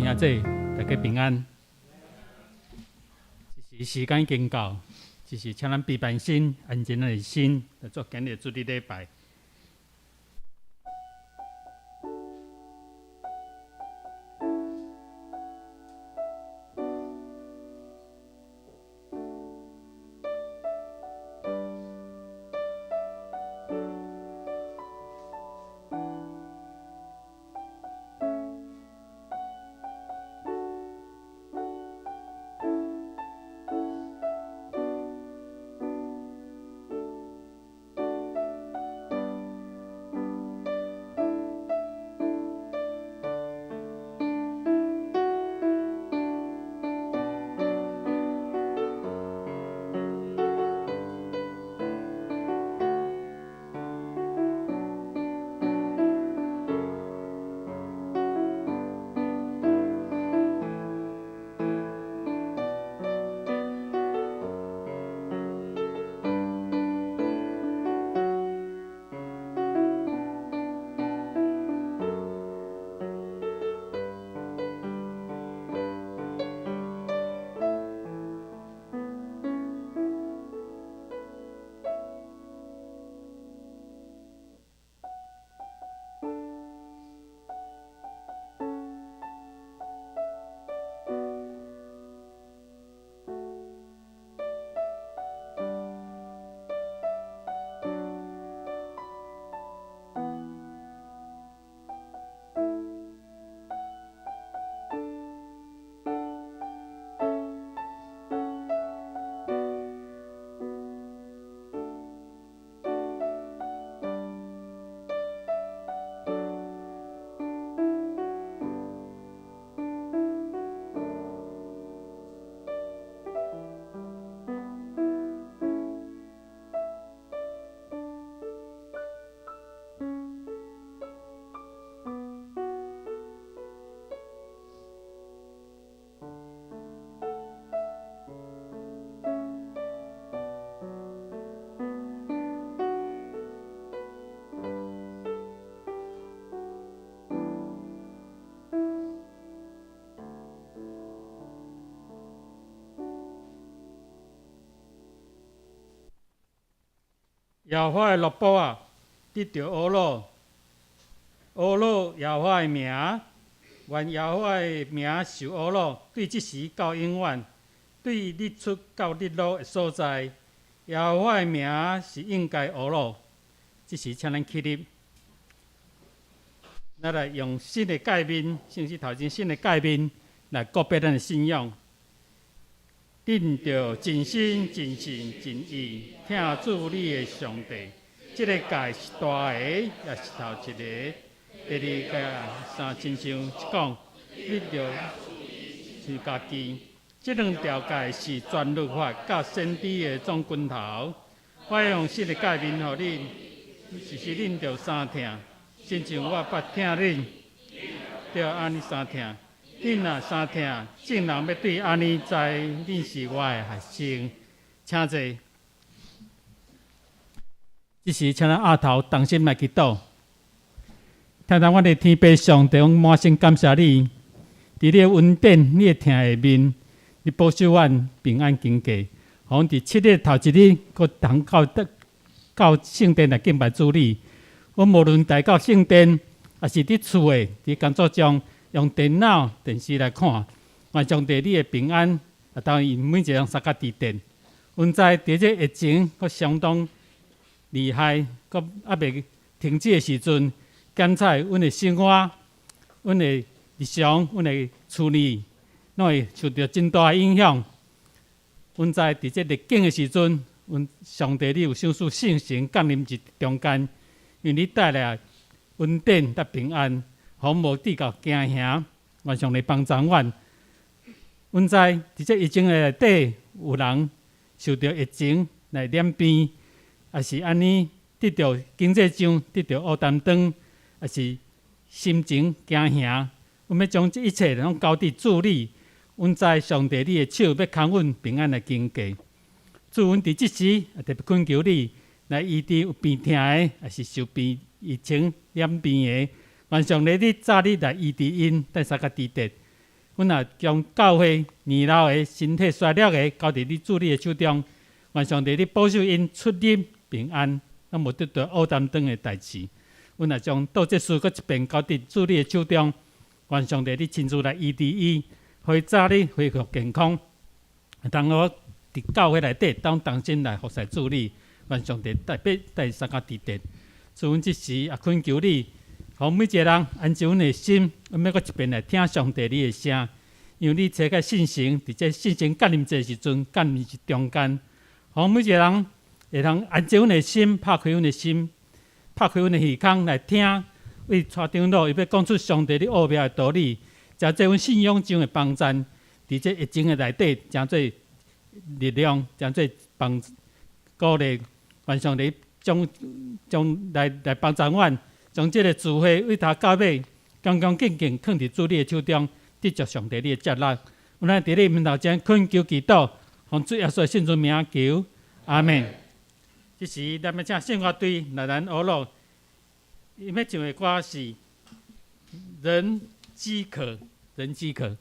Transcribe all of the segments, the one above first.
妹兄弟，大家平安。时间已经到，就是请咱备办心、安静的心，来做今日主日礼拜。耶和华的乐宝啊，得着俄罗，俄罗耶和华的名，愿耶和华的名受俄罗，对即时到永远，对日出到日落的所在，耶和华的名是应该俄罗。即时请咱起立，咱来用新的界面，甚至头前新的界面来告别咱的信仰。恁着尽心、尽性、尽意听主你的上帝。这个界是大个，也是头一个。第二个三亲像讲，你着是家己。这两条界是全律法甲先知的总拳头。我用新的界面，互恁，就是恁着三听，亲像我捌听恁，着安尼三听。恁若三听，正人要对安尼知，恁是我的学生，请坐。这时，请咱额头同心来祈祷。听到我的天父上帝，我满心感谢你，伫你的恩典、你的听下面，你保守阮平安经过。互阮伫7日头一日，搁通到圣殿来敬拜主你。我无论来到圣殿，也是伫厝诶，伫工作中。用电脑、电视来看，愿上帝你的平安，也当然每一个人三角地电。阮知伫这疫情阁相当厉害，阁还未停止的时阵，检测阮的生活、阮的日常、阮的处理，拢会受到真大的影响。阮知伫这逆境的时阵，阮上帝你有赏赐圣神降临伫中间，因为你带来恩典甲平安。互无地到惊吓，愿上帝帮助阮。阮知伫这疫情的内底，有人受到疫情来染病，也是安尼得到经济上得到乌担当，也是心情惊吓。阮要将这一切拢交伫主你。阮知上帝你的手要扛阮平安来经过。主，阮伫即时也特别恳求你来医治有病痛的，也是受病疫情染病的。愿上帝你早日来医治因，带三个地点，阮也将教会年老的身体衰弱的交伫你主你的手中，愿上帝你保守因出入平安，咱无得到黑担当的代志。阮也将倒这事搁一遍交伫主你的手中，愿上帝你亲自来医治伊，互伊早日恢复健康。当我伫教会内底，当心来服侍主你，愿上帝带三个地点。所以阮即时也恳求你，互每一个人安静阮的心，阮要搁一遍来听上帝你的声，因为你找个信心，伫这信心降临这时阵，降临是中间，互每一个人会通安静阮的心，拍开阮的心，拍开阮的耳孔来听。为蔡长老伊要讲出上帝的奥妙的道理，真做阮信仰中的帮助，伫这疫情的内底，真做力量，真做帮鼓励，愿上帝将来帮助阮，将这个智慧为他到尾，恭恭敬敬放伫主你的手中，得着上帝你的接纳。我咱伫你面头前恳求祈祷，奉主耶稣的圣尊名求，阿门。这时咱要请圣乐队来咱学乐，伊要唱的歌是《人饥渴》，人饥渴。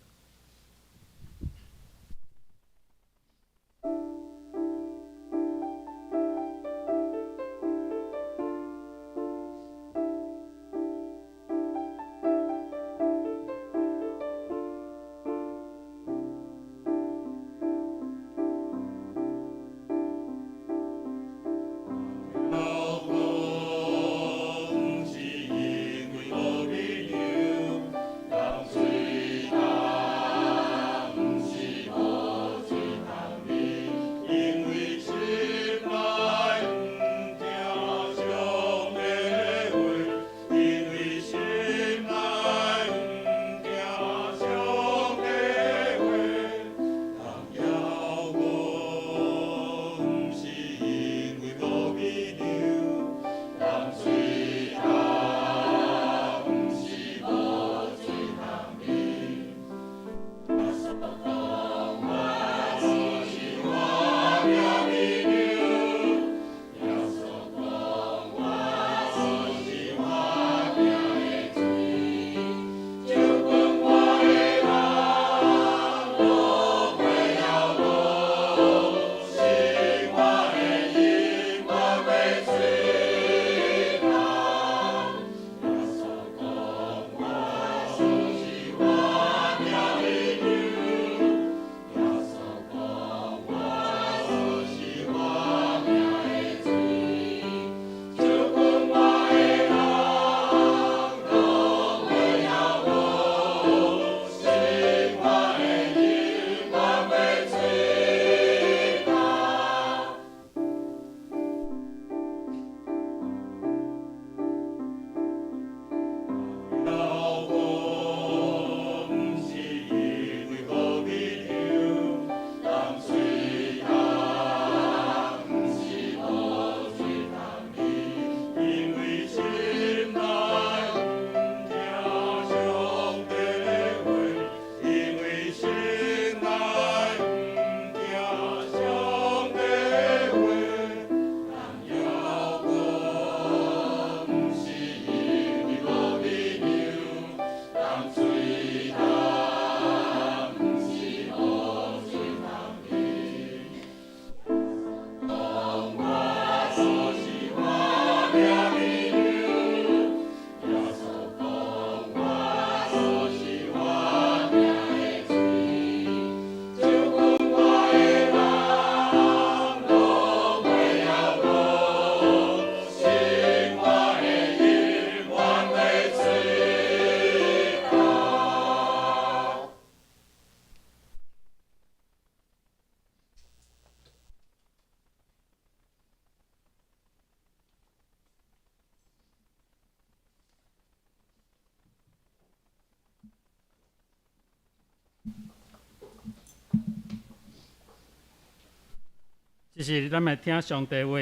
这是咱来听上帝话，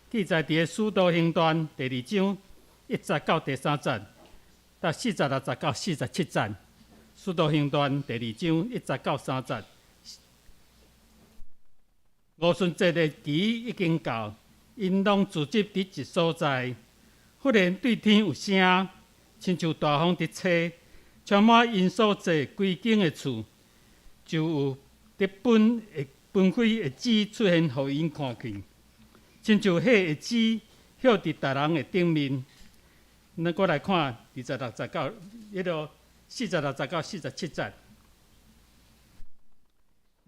记载伫《使徒行传》第2章1节到第3节，到46节到47节，《使徒行传》第2章1节到3节。五旬节的期已经到，因拢聚集伫一所在。忽然对天有声，亲像大风伫吹，充满因所坐归经的厝，就有伫喷火的纸出现，互因看见，亲像迄个纸晓伫逐人的顶面。咱过来看26、19，迄个46、19、47节。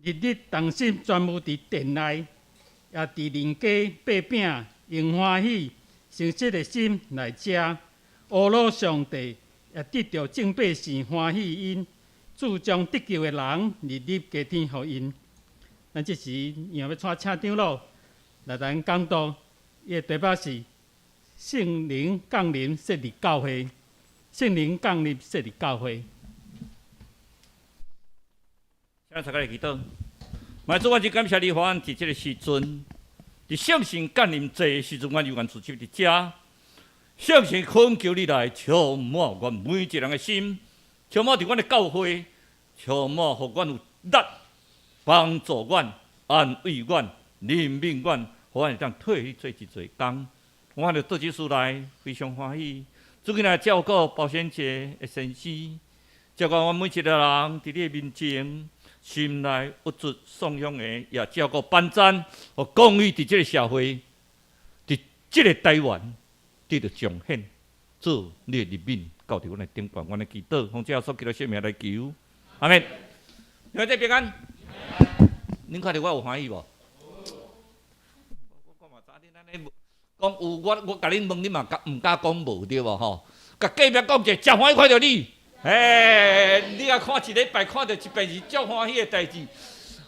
日日同心专务伫殿内，也伫邻家擘饼，用欢喜诚实的心来食。阿罗上帝也得到正百姓欢喜因，主将得救的人日日加添予因。咱即时让要请长老来咱讲道，伊的题目是圣灵降临设立教会。圣灵降临设立教会。请大家来祈祷。嘛，主，我真感谢你，互阮伫即个时阵，伫圣神降临这个时阵，阮有愿自己伫遮。圣神恳求你来充满阮每一个人的心，充满伫阮的教会，充满互阮有力，帮助阮、安慰阮、怜悯阮，互阮会当退去做一做工。我着做即事来非常欢喜。主今来照顾保险节的先生，照顾阮每一个人伫你的面前。心内不足颂扬的，也照顾班赞和公益伫即个社会，伫即个台湾得到彰显，做你的人民，交伫阮的顶端，阮的祈祷，奉主耶稣基督圣名来求，阿门。你们在平安？恁看到我有欢喜无？我嘛知恁安尼讲有，我甲恁问，恁嘛毋敢讲无对无吼？甲隔壁讲者，真欢喜看到你。你啊看一礼拜，看到一遍是足欢喜的代志。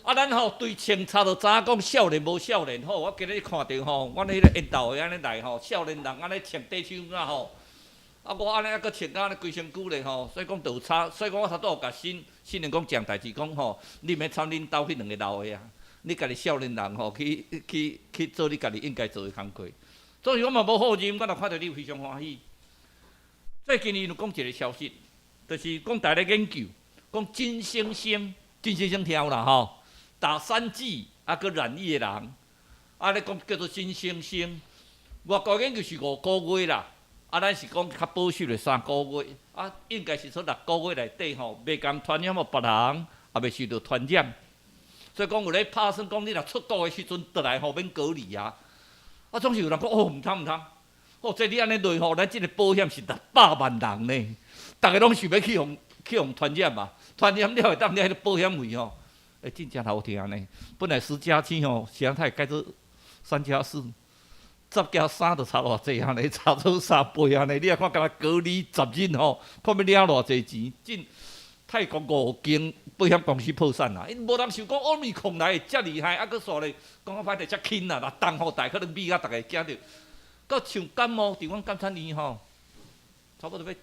啊，咱吼对清查就知影讲少年无少年吼。我今日看到吼，阮迄个缘投的安尼来吼，少年人安尼穿短袖啦吼。啊，我安尼还佫穿到安尼规身躯咧吼，所以讲就有差。所以讲我头拄有甲新人讲讲代志，讲吼，你免参恁兜迄两个老的啊，你家己少年人吼去做你家己应该做的工课。所以我嘛无好认，我若看到你非常欢喜。最近伊有讲一个消息。就是讲，大家研究，讲金星星跳啦吼，打3剂啊，佮染疫的人，啊，咧讲叫做金星星。外国研究是5个月啦，啊，咱是讲较保守的3个月，啊，应该是说6个月内底吼，袂共传染互别人，也袂受到传染。所以讲有咧拍算讲，你若出国的时阵，倒来吼免隔离啊。啊，总是有人讲哦，毋通，哦，这你安尼落吼，咱即个保险是600万人呢。大家拢想要去互传染嘛，传染了会当了迄个保险费吼，真正好听呢。本来10加7吼，常态改做3加4，10加3就差偌济安尼，差做3倍安尼。你啊看，敢若隔离10日吼，看要领偌济钱，真泰国5间保险公司破产啦。因无人想讲奥密克戎来遮厉害，啊，佮煞咧讲啊歹势遮轻啦，若东雨大可能美啊，大家惊着。佮像感冒，伫阮感产年吼，差不多要。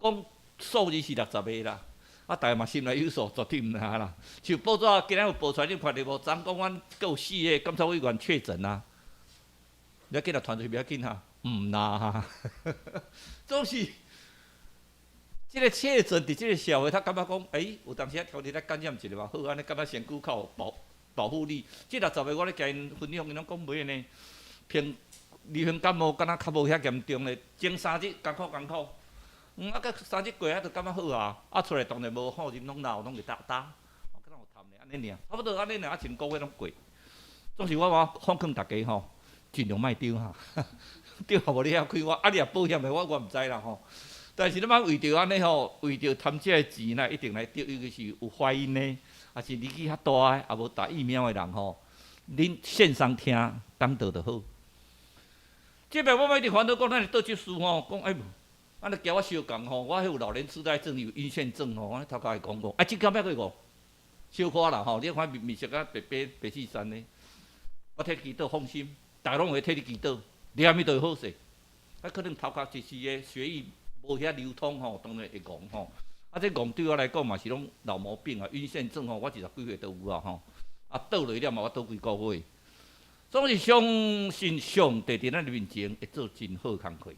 讲数字是60个啦，啊，大家嘛心内有数，绝对毋拿啦。像报纸今日有报出来，你看到无？昨讲阮阁有4个监察委员确诊啊，你要紧啊，传出去不要紧哈，毋拿哈。总是即个确诊伫即个社会，他感觉讲，有当时啊，挑你来感染一下嘛，好安尼，感觉身躯较有保护你。即60个我咧甲因分享，因拢讲袂安尼，偏流行感冒，敢若较无遐严重咧，前3日艰苦。啊，佮3日过啊，就感觉好啊。啊，出来当然无好啉，拢老，拢会打。我敢若有痰咧，安尼尔，差不多安尼尔，啊，一个月拢过。总是我奉劝大家吼，尽量莫丢哈。丢啊，无你遐开我，啊，你若保险的，我毋知啦吼。但是你莫为着安尼吼，为着贪这个钱啦，一定来丢，尤其是有怀孕的，还是年纪较大的，也无打疫苗的人吼，恁线上听讲道就好。这边我一直烦恼讲，咱是倒即事吼，讲安尼交我相共吼，我迄有老年痴呆症，有晕眩症吼，我头壳会讲，即间要过小可啦吼，你看面色啊白细山呢，我替祈祷放心，大家拢会替你祈祷，你阿弥陀好势。啊，可能头壳一时的血液无遐流通吼，当然会戆吼。啊，这戆对我来讲嘛是拢老毛病啊，晕眩症吼，我20几岁都有啊吼。啊，倒落了嘛，我倒几个月。总是相信上帝伫咱面前会做真好工课。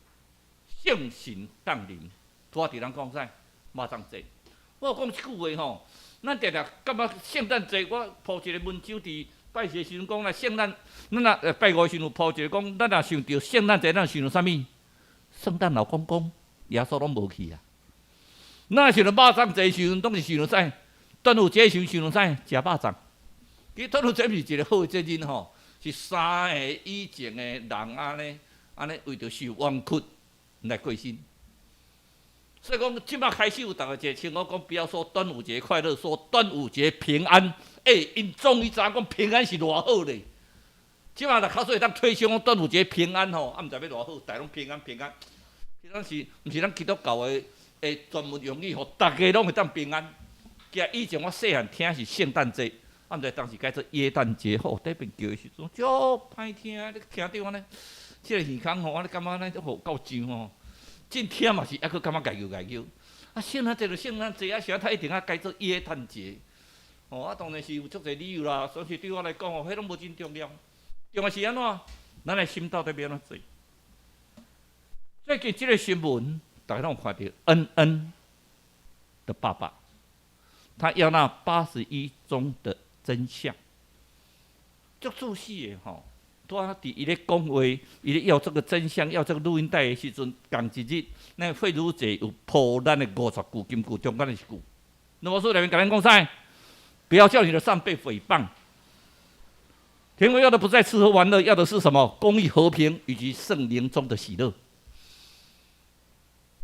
圣神降临，拖伫人讲啥？马上节。我讲一句话吼，咱定定感觉圣诞节，我铺一个文章伫拜节时阵讲啦，圣诞，咱若拜五时阵铺一个讲，咱若想到圣诞节，咱想到啥物？圣诞老公公，耶稣拢无去啊。那想着肉粽济时阵，拢是想着啥？端午节时想着啥？食肉粽。其实端午节毋是一个好的节日吼，是3个以前的人安尼为着受冤屈来过身。所以讲，即摆开始有逐个一个称呼，讲不要说端午节快乐，说端午节平安。因终于知影讲平安是偌好咧。即摆若较侪当推销讲端午节平安吼，毋知要偌好，大拢平安平安。平安是毋是咱基督教的专门用语，互大家拢会当平安。其实以前我细汉听是圣诞节，毋知当时改做耶诞节，吼，底边叫的时阵，足歹听，你听着安尼，即个耳孔吼，我感觉安尼都好够上吼。真听嘛是，还佫感觉家叫。啊，圣诞节就圣诞节，啊，啥他一定要改做耶诞节。哦，当然是有足侪理由啦，所以对我来讲哦，迄拢无真重要。重要是安怎？咱的心到底要安怎做？最近即个新闻，大家拢有看到，恩恩的爸爸，他要那81宗的真相，足仔细的吼。拄啊，伫伊咧讲话，伊咧要这个真相，要这个录音带的时阵，同一日，那费如姐有破咱的50句金句，中间的一句。那么说里面跟咱讲啥？不要叫你的上辈诽谤。天父要的不在吃喝玩乐，要的是什么？公义、和平以及圣灵中的喜乐。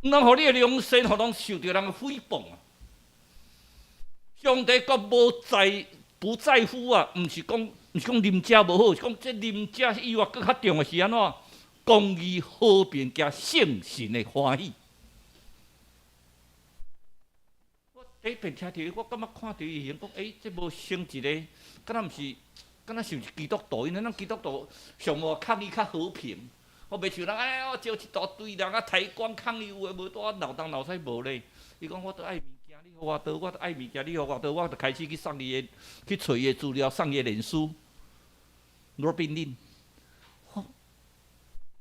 毋通互你的良心，互拢受到人的诽谤啊！上帝阁不在乎啊，毋是讲啉食无好，是讲这啉食以外，更较重的是安怎？公义、和平加圣神的欢喜。我第一遍听到，我感觉看到伊形讲，这无成一个，敢若毋是，敢若是毋是基督徒？因为咱基督徒上无抗议较和平。我袂像人我招一大堆人抬棺抗议，有诶无多闹东闹西无咧。伊讲我都爱物件，你互我倒，我都爱物件，你互我倒，我就开始去送伊诶，去找伊诶资料，送伊诶脸书。罗宾林，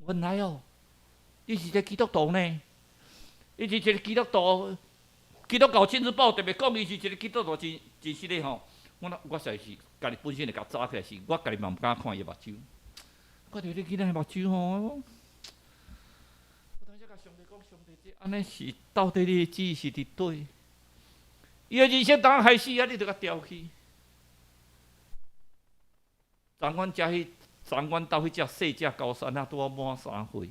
原来哦，你是一个基督徒呢？你是一个基督徒，基督教亲自报特别讲，伊是一个基督徒，真实咧吼。我实在是家己本身就甲早起来是，我家己嘛毋敢看伊目睭。看到你囡仔目睭吼，我当时甲上帝讲，上帝这安尼是到底你的旨意是伫对？伊的人生刚开始啊，你就甲调去。长阮到迄只细只高山啊，拄啊满3岁，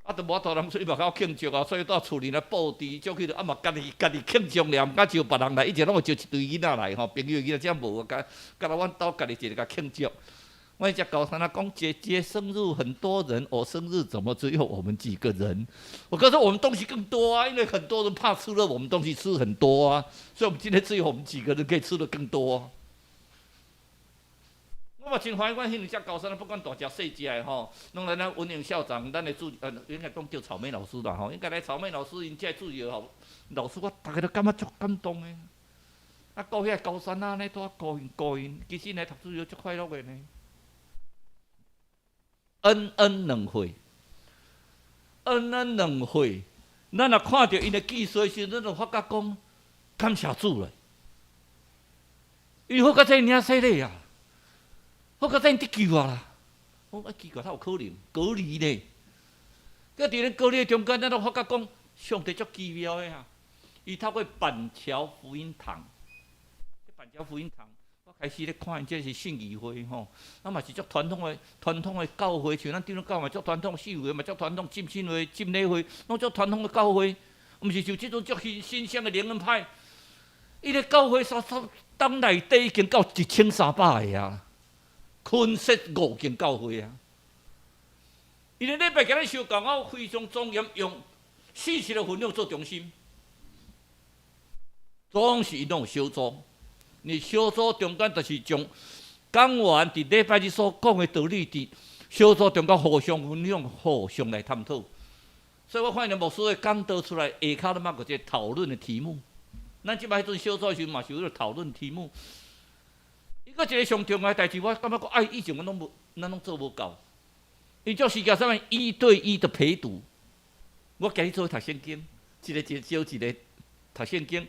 啊，都无大人出去目口庆祝啊，所以到厝里来布置，足去啊嘛家己庆祝了，毋敢招别人来，以前拢会招一堆囡仔来吼，朋友囡仔遮无啊，甲来阮兜家己一个甲庆祝。我只高山啊，讲姐姐生日很多人，我生日怎么只有我们几个人？我告诉我们东西更多啊，因为很多人怕吃了我们东西吃很多啊，所以我们今天只有我们几个人可以吃的更多啊。我嘛真欢喜，阮迄两只高山，不管大只细只的吼，拢来咱文营校长，咱的主应该讲叫草莓老师啦吼，应该来草莓老师因遮主要吼，老师我大家都感觉足感动的。啊，到遐高山啊，呢拄啊高因，其实来读书要足快乐的呢。恩恩两会，咱若看到因的记述时，咱就发觉讲感谢主了。伊好甲这尔犀利啊！好甲这得救啊啦！我奇怪，他有可能隔离呢？佮伫咧隔离中间，咱都发觉讲上帝足奇妙的啊！伊透过板桥福音堂，板桥福音堂。开始咧看，这是信义会吼，啊嘛是足传统的教会，像咱顶头教嘛足传统，信义会嘛足传统，浸信会、浸礼会，拢足传统的教会，毋是像即种足新鲜的灵恩派。伊个教会当内底已经到1300个啊，昆设5间教会啊。伊个礼拜今日修讲我非常庄严，用信息的分量做中心，总是因拢有小组。你小组中间就是将讲完伫礼拜日所讲的道理，伫小组中间互相分享、互相来探讨。所以我看见牧师的讲道出来，下骹都有一个讨论的题目。咱即摆迄阵小组的时候嘛是有个讨论题目。伊个一个上重要的代志，我感觉讲，以前咱拢做无够。伊就是叫啥物1对1的陪读。我今日做读圣经，一个少一个读圣经。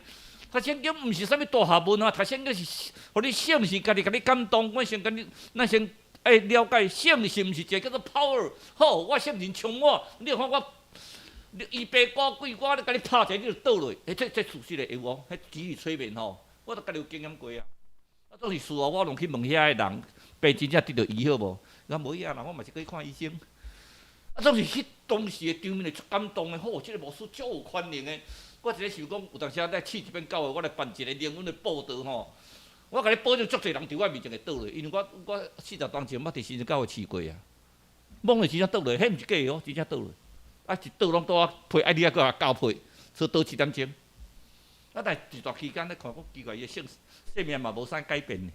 读圣经毋是啥物大学问啊，读圣经是，互你圣是家己甲你感动。我先甲你，咱先了解圣是毋是一个叫做 power。好，我圣灵充满，你看你伊白瓜贵瓜，你甲你拍者，你就倒落。这事实的有无？迄机遇催眠吼，我都家己有经验过啊。啊，总是事后我拢去问遐个人，病真正得到医好无？那无影啦，我嘛是去看医生。啊，总是迄当时的场面是足感动的，吼，这个牧师足有权能的。我一直想讲，有当时来试一遍教会，我来办一个灵恩的报道吼。我甲你保证，足侪人伫我面前会倒落，因为我40当前，我伫新生教会试过啊。懵的真正倒落，迄毋是假的哦，真正倒落。啊，一倒拢倒啊配，爱你还佫交配，所以倒7点钟。啊，但一段期间咧，看讲奇怪，伊的生命嘛无啥改变呢。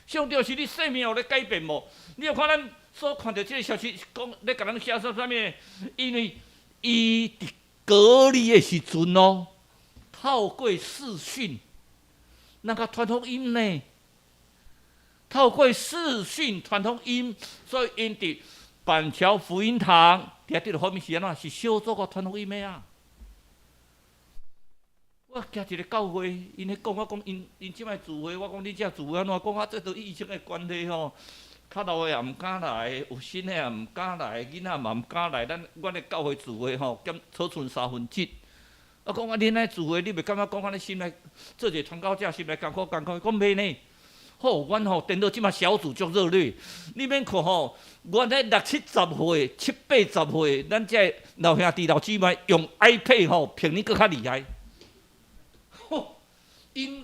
上帝是你生命有咧改变无？你有看咱所看到即个消息，讲咧甲咱写说啥物？因为伊伫隔离的时阵哦，透过视讯，那个传福音呢？透过视讯传福音，所以因伫板桥福音堂，伫伫落后面是安怎？是小组个传福音的啊。我行一个教会，因咧讲，我讲因即摆聚会，我讲你遮聚会安怎讲啊？这都疫情的关系吼，较老的也毋敢来，有新的也毋敢来，囡仔嘛毋敢来。阮的教会聚会吼，减储存7/3。我讲啊，恁来聚会，你袂感觉讲安尼心内做一个传教者心内艰苦？讲袂呢。好，阮吼电脑即马小组足热烈，你免看吼，阮迄60、70岁、70、80岁，咱这老兄弟、老姊妹用 iPad 吼，比你佫较厉害。因，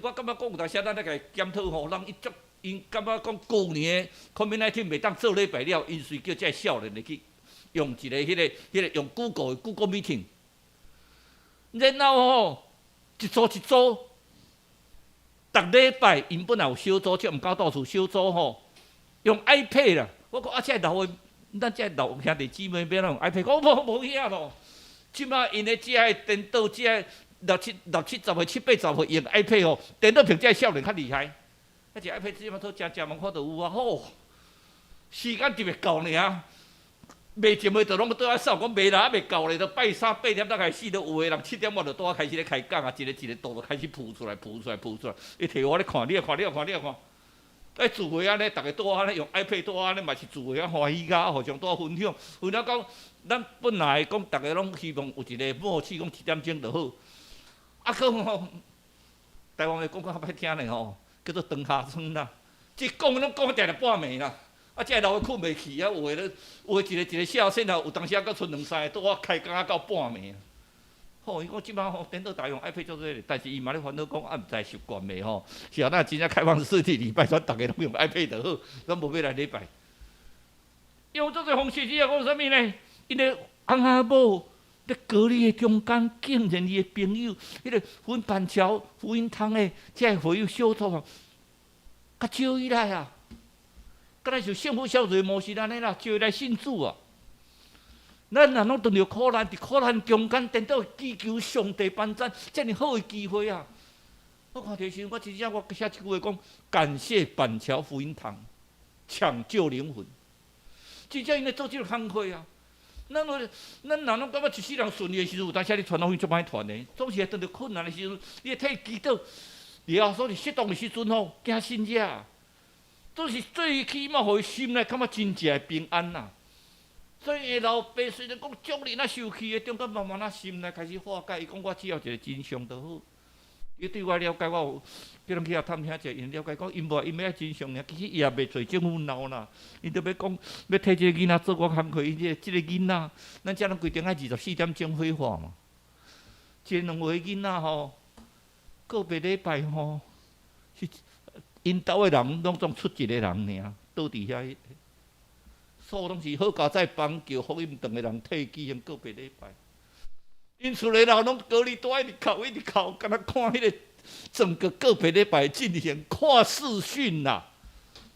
我感觉讲有当时咱咧甲检讨吼，人因感觉讲旧年的 COVID-19 袂当做礼拜了，因随叫这少年来去用一个迄个用 Google Meeting， 然后吼一组，逐礼拜因本来有小组，即毋敢到处小组吼，用 iPad 啦。我讲啊，这老的，咱这老兄弟姊妹要用 iPad， 我无遐咯。即马因咧这电脑这。60、70岁、70、80岁用 iPad 吼，电脑屏这少年较厉害。啊，这 iPad 即马都正忙看到有啊，吼，时间就袂够尔。卖节目就拢倒来扫，讲卖啦，还袂够咧，都拜3、8点才开始，都有个人7点外就倒开始咧开讲啊，一个图就开始浮出来。伊摕我咧看，你也看。哎，聚会安尼，逐个倒安尼用 iPad 倒安尼，嘛是聚会啊欢喜甲，互相倒分享。分享讲，咱本来讲逐个拢希望有一个默契，讲7点钟就好。啊，佮吼，台湾话讲较歹听咧吼，叫做长下床啦。一讲拢讲定半暝啦。啊，这老的困袂去啊，有一个小细啊，有当时啊，佮剩2、3个倒啊开讲啊到半暝。吼，伊讲即摆吼电脑大用 iPad 做这个，但是伊嘛咧烦恼讲啊，毋知习惯袂吼。是啊，咱真正开放式的礼拜，咱逐个拢用 iPad 就好，咱无要来礼拜。用做这方式是要讲啥物呢？因为翁仔某。咧隔离的中间，竟然伊的朋友，迄个阮板桥福音堂的这个会友小组啊，甲招伊来啊，敢若像幸福小组模式安尼啦，招伊来信主啊。咱若拢遇到苦难，伫苦难中间，颠倒祈求上帝帮助，遮尔好的机会啊！我看到时，我真正我写一句话讲：感谢板桥福音堂，抢救灵魂。真正因咧做即个工课啊！咱若拢感觉一世人顺利的时阵，有当时你传福音足歹传的，总是会遇到困难的时阵，你会替祈祷。了后，所以适当的时阵吼，惊信者，总是最起码互伊心内感觉真正平安呐。所以下老爸虽然讲足力啊受气的，中间慢慢啊心内开始化解。伊讲我只要一个真相就好。伊对我了解，我有叫人去遐探听者，因了解讲，因要真相尔，其实伊也袂做政府闹啦。因都要讲，要替即个囡仔做我工课，因即个囡仔，咱遮拢规定爱24点钟火化嘛。一2个囡仔吼，个别礼拜吼，是因兜的人拢总出一个人尔，倒伫遐，所拢是好佳在帮叫福音堂的人替举行个别礼拜。因厝里人拢隔离住一直哭，敢若看迄个整个别礼拜进行看视讯啦。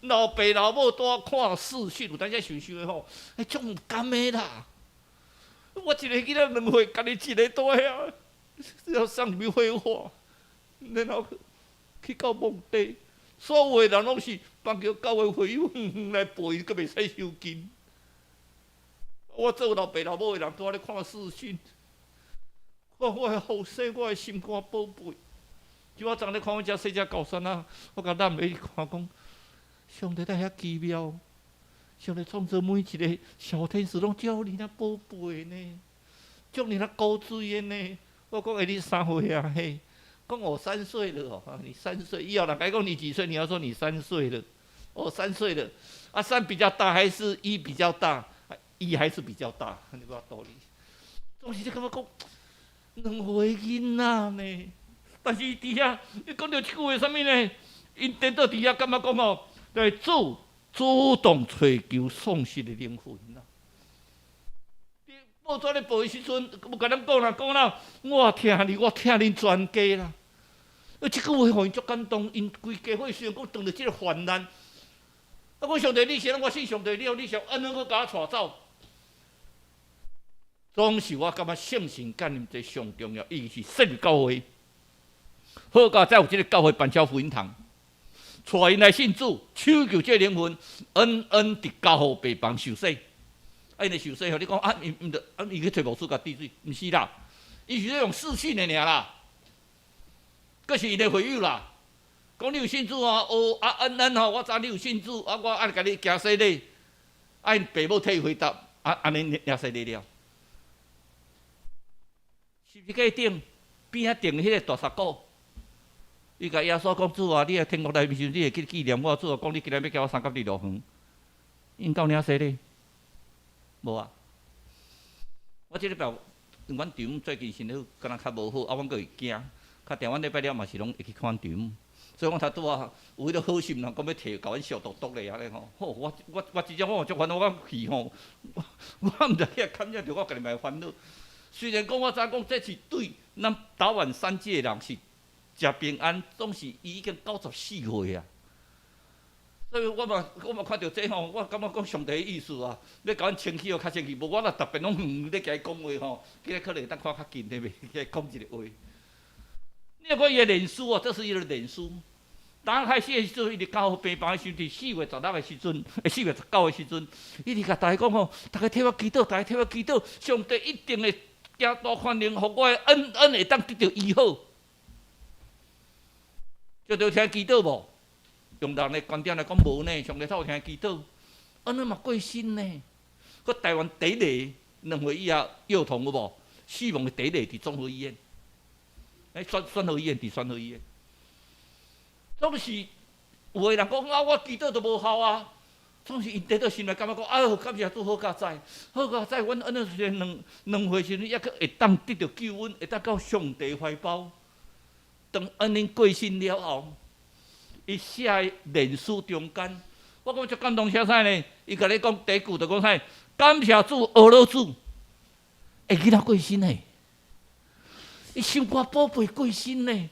老爸老母住看视讯，有当时想的吼，足毋甘的啦。我一个囡仔2岁，家己一个住遐，要送入去火化，然后去到墓地，所有的人拢是帮叫教会会友来陪，佮袂使收金。我做老爸老母的人，拄仔咧看视讯。我的后生，我的心肝宝贝。即我昨日看阮遮细只高山啊，我甲咱去看讲，上帝在遐奇妙，上帝创造每一个小天使拢照你那宝贝呢。祝你那高志烟呢？我讲你3岁啊？嘿，讲我3岁了哦，你3岁，以后人家讲你几岁，你要说你3岁了，哦3岁了，啊3比较大还是1比较大？1还是比较大，你不要道理。总是感觉讲2岁囡仔呢，但是伫遐，伊讲到一句话啥物呢？因颠倒伫遐感觉讲哦，对主动追求丧失的灵魂啦。报纸咧报的时阵，要甲咱讲啦，我听恁全家啦。即句话互因足感动，因规家伙虽然讲当着即个患难，啊，我上帝你是咱我信上帝了，你上恩去甲我带走。总是我感觉圣神感念最上重要，伊是设立教会，好甲再有即个教会办超福音堂，带因来信主，求救这灵魂，恩伫教会白房受洗。啊，因受洗吼，你讲啊，伊去找牧师甲治水，毋是啦，伊是咧用视讯的尔啦，佫是因的会友啦。讲你有信主哦，哦啊恩吼，我知你有信主，啊我甲你行洗礼，啊因爸母替伊回答，啊安尼领洗礼了。是毋是个顶边仔顶迄个大石鼓？伊甲耶稣讲：主啊，你喺天国内面时，你会去纪念我。主啊，讲你今日要叫我三甲地路远，因到领洗礼？无啊！我即礼拜，阮场最近身体敢若较无好，啊，阮佫会惊，较定阮礼拜了嘛是拢会去看场，所以我头拄啊有迄个好心人讲要摕甲阮消毒咧安尼吼。好，我真正我足烦恼，我气吼，我毋知遐感染着我家己嘛烦恼。虽然讲我知讲这是对咱台湾3界人是食平安，总是伊已经94岁啊。所以我嘛看到这吼，我感觉讲上帝的意思啊，要甲阮清气哦，较清气。无我若特别拢咧甲伊讲话吼，今日可能会当看较近的袂，甲伊讲一个话。你若看伊的脸书哦，这是伊的脸书。刚开始的时阵，伊伫教病房的时阵，4月16的时阵，4月19的时阵，伊伫甲大家讲吼，大家替我祈祷，大家替我祈祷，上帝一定会加大宽容，互我的恩会当得到医好。就着听祈祷无？用人的观点来讲，无呢，上帝透听祈祷，安尼嘛过身呢。佮台湾第一个2岁以下幼童有无？死亡的第一个伫综合医院，选好医院伫选好医院。总是有个人讲啊，我祈祷都无效啊。总是因得到心内感觉讲，啊，感谢主，好佳哉，好佳哉，阮安尼虽然两岁时阵，抑佫会当得到救恩，会当到上帝怀抱。当安尼过身了后，伊写脸书中间，我感觉足感动，写啥呢？伊甲你讲第一句就讲啥？感谢主，俄罗斯，会囡仔过身呢？伊伤肝宝贝过身呢？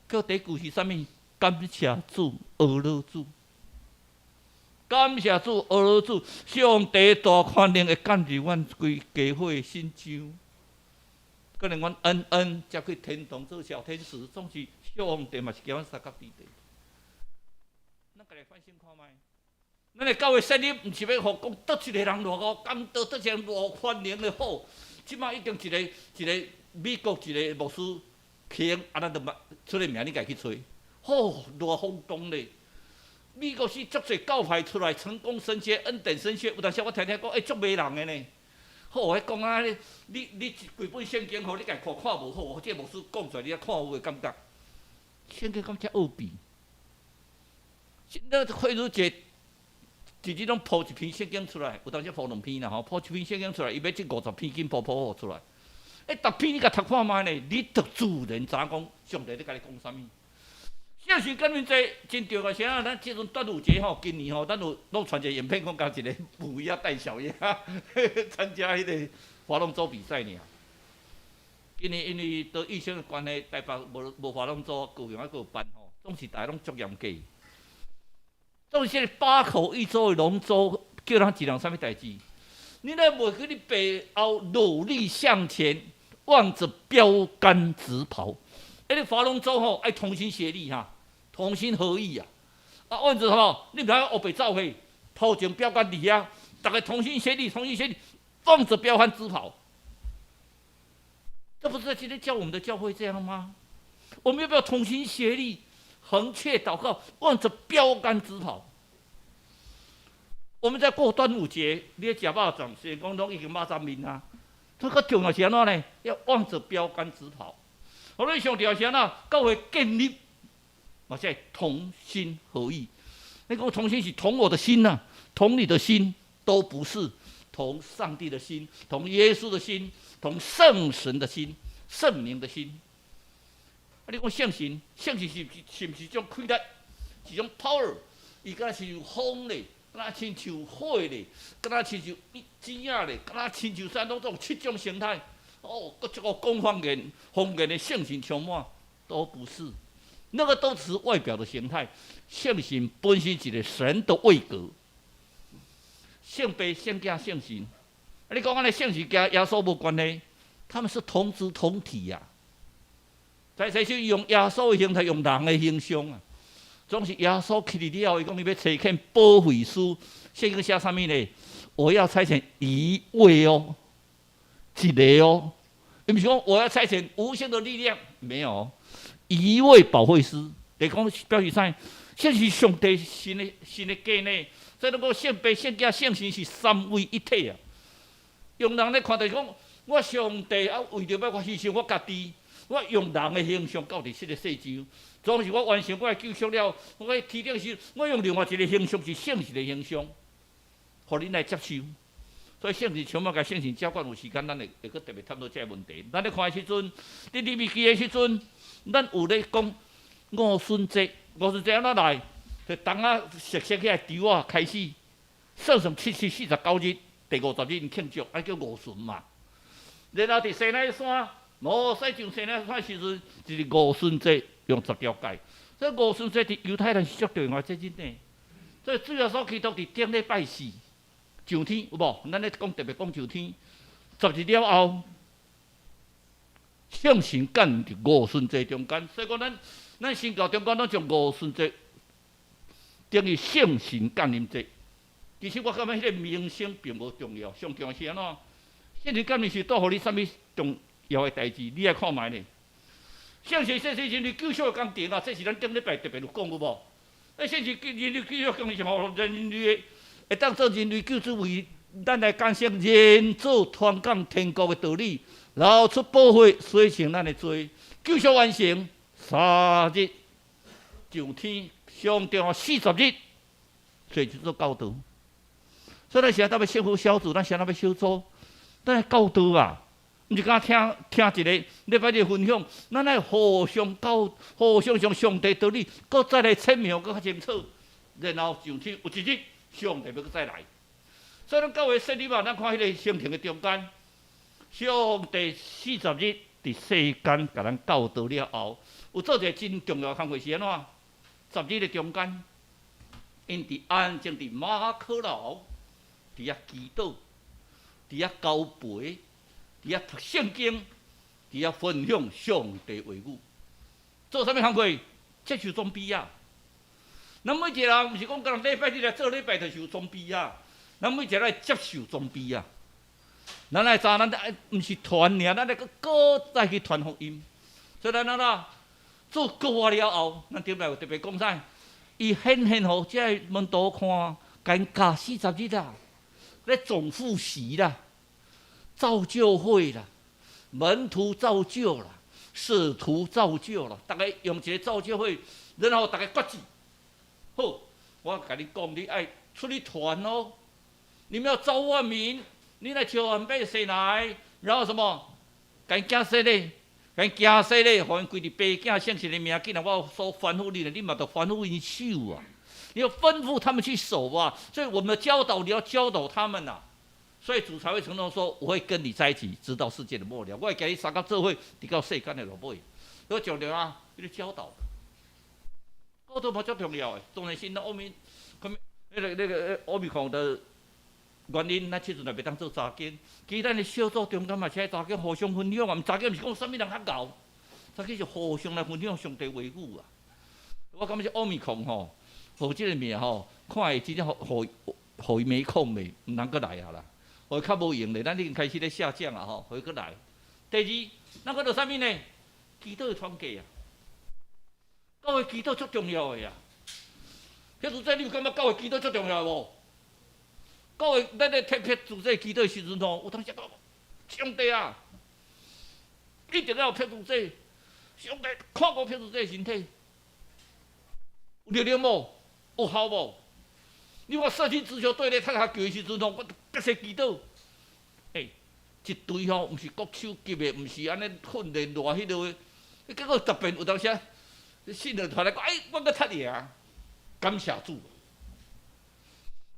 叫第一句是啥物？感谢主，俄罗斯。感谢主，俄罗斯，上帝大宽容会降入阮规家伙的心上。可能阮恩才去天堂做小天使，总是上帝嘛是叫阮三角地地。咱家己反省看卖，咱的教会设立毋是要互讲倒一个人偌个感动，倒一个人偌宽容的好。即摆已经一个美国一个牧师起啊，咱就出个名，你家去找。哦，偌轰动咧！美国是足侪教派出来，成功神学、恩典神学，有当时我听讲，足迷人的呢。好，迄讲啊，你规本圣经吼，你家看无好，即个牧师讲出来，你啊看有诶感觉。圣经咁遮奥秘，那慧如姐直接拢铺一篇圣经出来，有当时铺2篇啦吼，铺一篇圣经出来，伊要即50篇经铺好出来。逐篇你甲读看卖呢，你着自然知讲上帝咧甲你讲啥物。圣神感念这真对个，啥啊？咱即阵端午节吼，今年吼，咱有拢传一个影片，讲甲一个母鸭带小鸭参加迄个划龙舟比赛呢。今年因为得疫情的关系，台北无划龙舟，高雄还佫有办吼，总是大家拢足严格。总是8口1舟的龙舟，叫咱一人啥物代志？你若袂去你背后努力向前，望着标杆直跑。迄个划龙舟吼，爱同心协力哈。同心合意啊！啊，按着吼，你不要黑白走去，头前标杆伫遐，大家同心协力，望着标杆直跑。这不是在今天教我们的教会这样吗？我们要不要同心协力，横切祷告，望着标杆直跑？我们在过端午节，你食肉粽，虽然讲拢已经肉粽面啊，这个重要是安怎呢？要望着标杆直跑。我们上条是安怎？教会建立，嘛是同心合意。那个同心是同我的心呐、同你的心都不是，同上帝的心，同耶稣的心，同圣神的心，圣灵的心。啊，你讲圣神，圣神是不是一种气力，是一种 power？ 伊敢若亲像风咧，敢若亲像火咧，敢若亲像纸仔咧，敢若亲像啥拢种7种形态。哦，各这个讲方言的圣神充满，都不是。那个都只是外表的形态，圣神本身是一个神的位格，圣父、圣子、圣神。啊，你讲安尼圣神跟耶稣无关系，他们是同质同体呀、在是用耶稣的形态，用人的形象啊，总是耶稣去了后，伊讲伊要差遣保惠师，圣经写啥物呢？我要差遣一位哦，一个哦，伊毋是讲我要差遣无限的力量，没有。一位保惠师，来讲表示啥？这是上帝新的家呢。所以那个圣父、圣子、圣神是三位一体啊。用人咧看待讲，我上帝啊，为着要我牺牲我家己，我用人的形象到伫这个世上，总是我完成我的救赎了，我的天顶时，我用另外一个形象是圣神的形象，互恁来接受。所以圣神充满甲圣神照管，有时间咱会去特别探讨这个问题。咱咧看的时阵，伫利未记的时阵。咱有咧讲五旬节，五旬节安怎来？就冬啊，熟起来稻啊，开始算749日，第50日庆祝，啊叫五旬嘛。然后伫西奈山，摩西上西奈山时阵，就是五旬节用10条界。所以五旬节伫犹太人是足重要节日呢。所以主要所祈祷伫顶礼拜4上天有无？咱咧讲特别讲上天，10日了后。圣神降临伫五旬节中间，所以讲咱神教中间拢将五旬节定义圣神降临节。其实我感觉迄个名声并无重要，上重要是安怎？圣神降临是倒互你啥物重要的代志？你来看卖呢？圣神说是人类救赎的工程啊，这是咱顶礼拜特别有讲有无？圣神人类救赎工程是互人类会当做人类救主为咱来感谢人做传讲天国的道理。流出宝血，洗清咱的罪，救赎完成，3日上天，上吊40日，所以就做教导。所以咱现在要幸福小组，咱现在要小组，咱来教导啊，毋是讲听一个礼拜日分享，咱来互相将上帝道理，搁再来阐明搁较清楚，然后上天有一日，上帝要搁再来。所以咱教会设立嘛，咱看迄个升庭的中间。上帝40日伫世间，甲咱教导了后，有做一个真重要的工作是安怎？10日的中间，因伫安静伫马可楼，伫遐祈祷，伫遐交陪，伫遐读圣经，伫遐分享上帝话语。做啥物工作？接受装备啊！咱每一个人毋是讲讲礼拜日来做礼拜就受装备啊，咱每一个来接受装备啊。咱来查，咱毋是传尔，咱来搁再去传福音。所以咱做过了后，咱顶摆有特别讲啥？伊显互即个门徒看，甲因教40日啦，咧总复习啦，造就会啦，门徒造就啦，使徒造就啦，大家用一个造就会，然后大家决志。好，我甲你讲，你爱出去传哦，你们要召万民。你来招完百姓来，然后什么？甲因惊死咧，甲因惊死咧，互因规日白囝圣神的名，既然我所吩咐你的，你嘛得吩咐因守啊！你要吩咐他们去守啊！所以我们的教导，你要教导他们呐。所以主才会承诺说：“我会跟你在一起，直到世界的末了。我会给你三个智慧，直到世间的落尾。”我强调啊，你个教导，教导嘛最重要的。当然，现在欧米，那个欧米孔的。原因，咱即阵也袂当做查经，其实咱的小组中间嘛，是爱查经互相分享啊。毋查经毋是讲啥物人较牛，查经是互相来分享上帝话语啊。我感觉奥密克戎吼，互即个名吼，看会真正互伊没空的，毋通阁来啊啦。互伊较无用的，咱已经开始咧下降啊吼，互伊阁来。第二，咱搁做啥物呢？祈祷的团结啊，教会祈祷足重要的啊。迄阵你有感觉教会祈祷足重要无？教会，咱咧特别做这祈祷的时阵吼，有当时上帝啊，一定要有撇除这，上帝看过撇除这身体，有力量无？有效无？你看社区足球队咧踢下球的时阵吼，我必须祈祷。一队吼，毋是国手级的，毋是安尼训练偌迄落的，结果特别有当时信了团来讲，我搁踢赢，感谢主。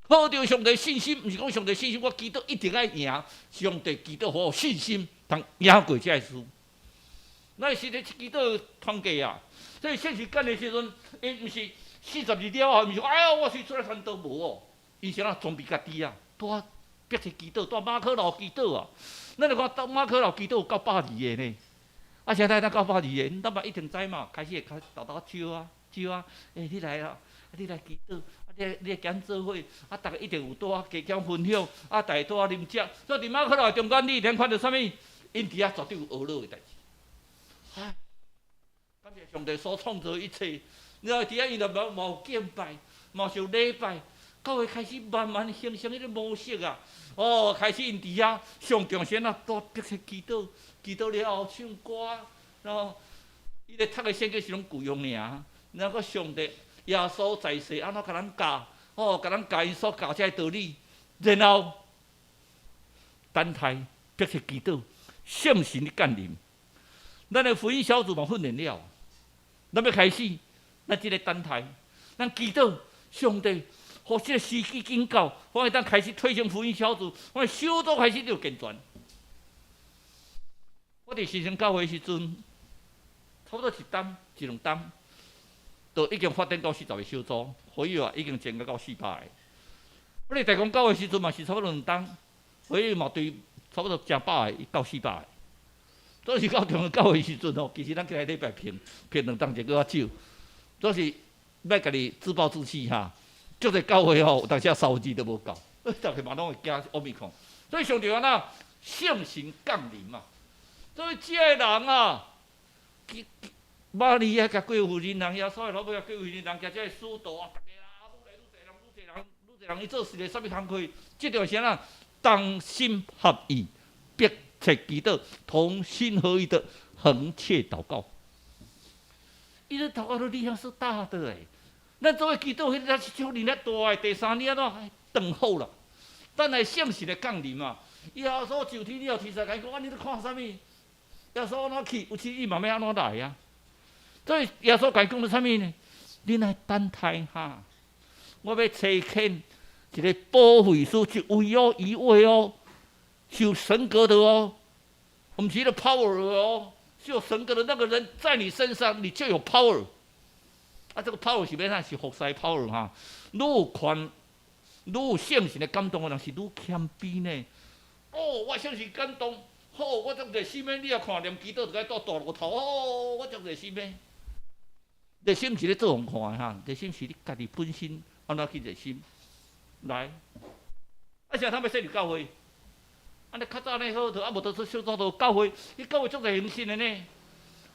靠着上帝信心，毋是讲上帝信心，我祈祷一定要赢。上帝祈祷好信心，通赢过这事。咱是咧祈祷团结啊。所以现实干的时阵，伊毋是42了后，毋是哎呀，我是出来传道无哦。伊是装备家己啊，多逼切祈祷，多马可楼祈祷啊。咱就看到马可楼祈祷有到120个呢。啊，现在咱到120个，咱嘛一定知嘛，开始会开豆招啊，你来啊，你来祈祷。你减做伙，啊，逐个一定有多加减分享，啊，大家多啉食。所以伫马可楼中间，你一定看到啥物？因伫遐绝对有娱乐的代志。唉，感谢上帝所创造一切。然后伫遐因就嘛有敬拜，嘛有礼拜，到会开始慢慢形成迄个模式啊。哦，开始因伫遐上重先啊，多逼切祈祷，祈祷了后唱歌，然后伊咧读的圣经是拢旧约尔，然后上帝。耶稣在世，安怎甲咱教？甲咱教因所教这道理，然后等待迫切祈祷，圣神的降临。咱的福音小组嘛训练了，咱要开始，咱即个等待，咱祈祷上帝，互即个时机警告，我们当开始推行福音小组，我们小组开始就健全。我伫新生教会时阵，差不多一两担。都已经发展到40个小组，会议啊已经增加到400个。我哋大公教的时阵嘛是差不多2档，会议嘛对差不多正100个到400个。所以到中央教的时阵吼，其实咱今日礼拜评2档就搁较少，总是要家己自暴自弃哈。足侪教会吼，有当时数字都无够，大家嘛拢会惊奥密克戎。所以上着安那圣神降临嘛，所以这个人啊，玛利亚甲贵妇人人，耶稣的老母甲贵妇人人，甲这个使徒啊，大家啊，愈侪人，伊做事个啥物工课？这条是安同心合意，迫切祈祷，同心合意的恒切祷告。伊个祷告的力量是大的诶。咱做祈祷，迄个是超年咧大诶，第3年怎等候啦？等来圣神的降临嘛。耶稣就天了，天使甲伊讲：你咧看啥物？耶稣安怎去？有时伊嘛要安怎来啊？所以耶稣甲伊讲了啥物呢？你来等待哈，我要差遣一个保惠师，一位哦，一位哦，是有神格的哦，我们是的 power 哦，是有神格的那个人在你身上，你就有 power。啊，这个 power 是咩呢？是服侍 power 哈，愈有权，愈有圣神的感动的人是愈谦卑呢。哦，我圣神感动，好，我足热心的，你也看念祈祷就该到大路头，哦，我足热心的。热心是咧做人看的哈，热心是你家己本身安怎去热心来。啊，像他们设立教会，安尼较早呢好，啊无得出小组都教会，伊教会足侪形式的呢。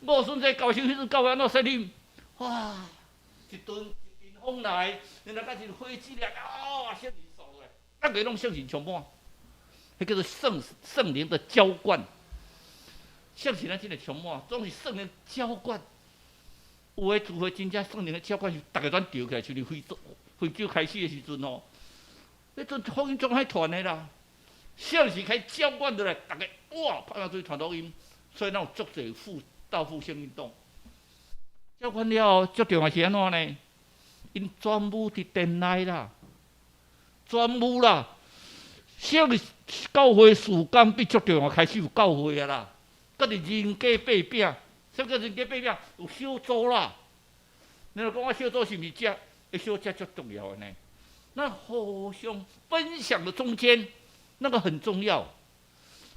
我顺这教会迄阵教会安怎设立？哇，一阵风来，然后甲一火子咧，啊，圣灵扫来，大家拢圣灵充满，迄叫做圣灵的浇灌。圣神咱真诶充满，总是圣灵浇灌。有诶，除非真正圣灵的浇灌是逐个全调起来，就是非洲开始的时阵吼，迄阵福音总海传的啦，圣神开浇灌落来，逐个哇，拍下做传福音，所以咱有足侪道复兴运动。浇灌了，最重要是安怎呢？因全部伫殿内啦，全部啦，圣教会事工比足重要，开始有教会啊啦，佮是人家八饼。什么叫人家八饼？有小组啦。你若讲我小组是毋是这？小组最重要的呢。那互相分享的中间，那个很重要。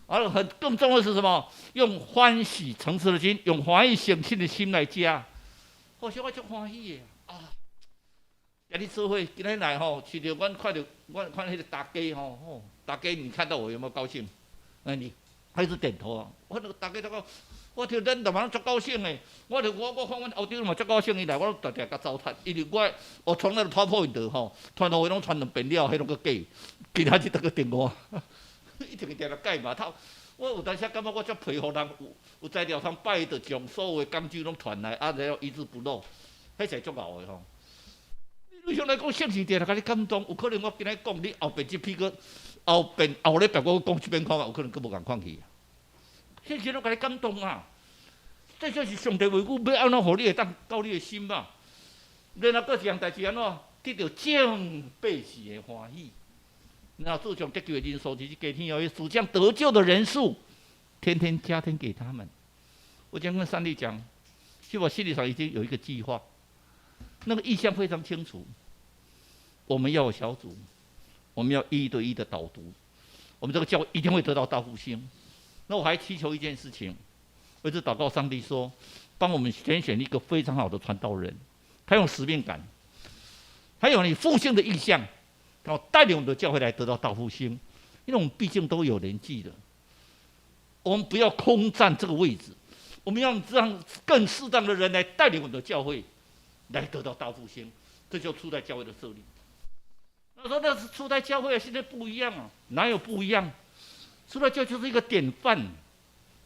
而更重要的是什么？用欢喜诚实的心，用欢喜诚信的心来加。互相我足欢喜的啊！今日做伙，今日来吼，是着阮看迄个大家吼，大家你看到我有没有高兴？你还是点头啊？我那个大家都讲。我听咱台湾足高兴诶，我看阮欧洲嘛足高兴，伊来我常常甲糟蹋，因为我从那个跑point吼，传到位拢传两遍了，迄拢个假，其他就得个电话，一直定定改嘛，我有当时感觉我足佩服人，有在庙堂拜的，将所有的工具拢传来，然后一字不漏，迄是足牛的吼。你向来讲圣事殿，甲你感动，有可能我今日讲你后边这批个后礼拜我讲这边看有可能佫无共款去。圣事拢甲你感动啊！这就是上帝话语，要安怎互你会当到你的心嘛？然后佫一样代志安怎？得到正百事的欢喜。然后自从得救的人数就是给天有主将得救的人数，天天加添给他们。我将跟上帝讲，其实我心理上已经有一个计划，那个意向非常清楚。我们要有小组，我们要一对一的导读，我们这个教会一定会得到大复兴。那我还祈求一件事情，我一直祷告上帝说，帮我们选一个非常好的传道人，他有使命感，还有你复兴的意向。然后带领我们的教会来得到大复兴，因为我们毕竟都有年纪了，我们不要空占这个位置，我们要让更适当的人来带领我们的教会来得到大复兴，这就初代教会的设立。他说那是初代教会啊，现在不一样啊，哪有不一样？初代教会就是一个典范，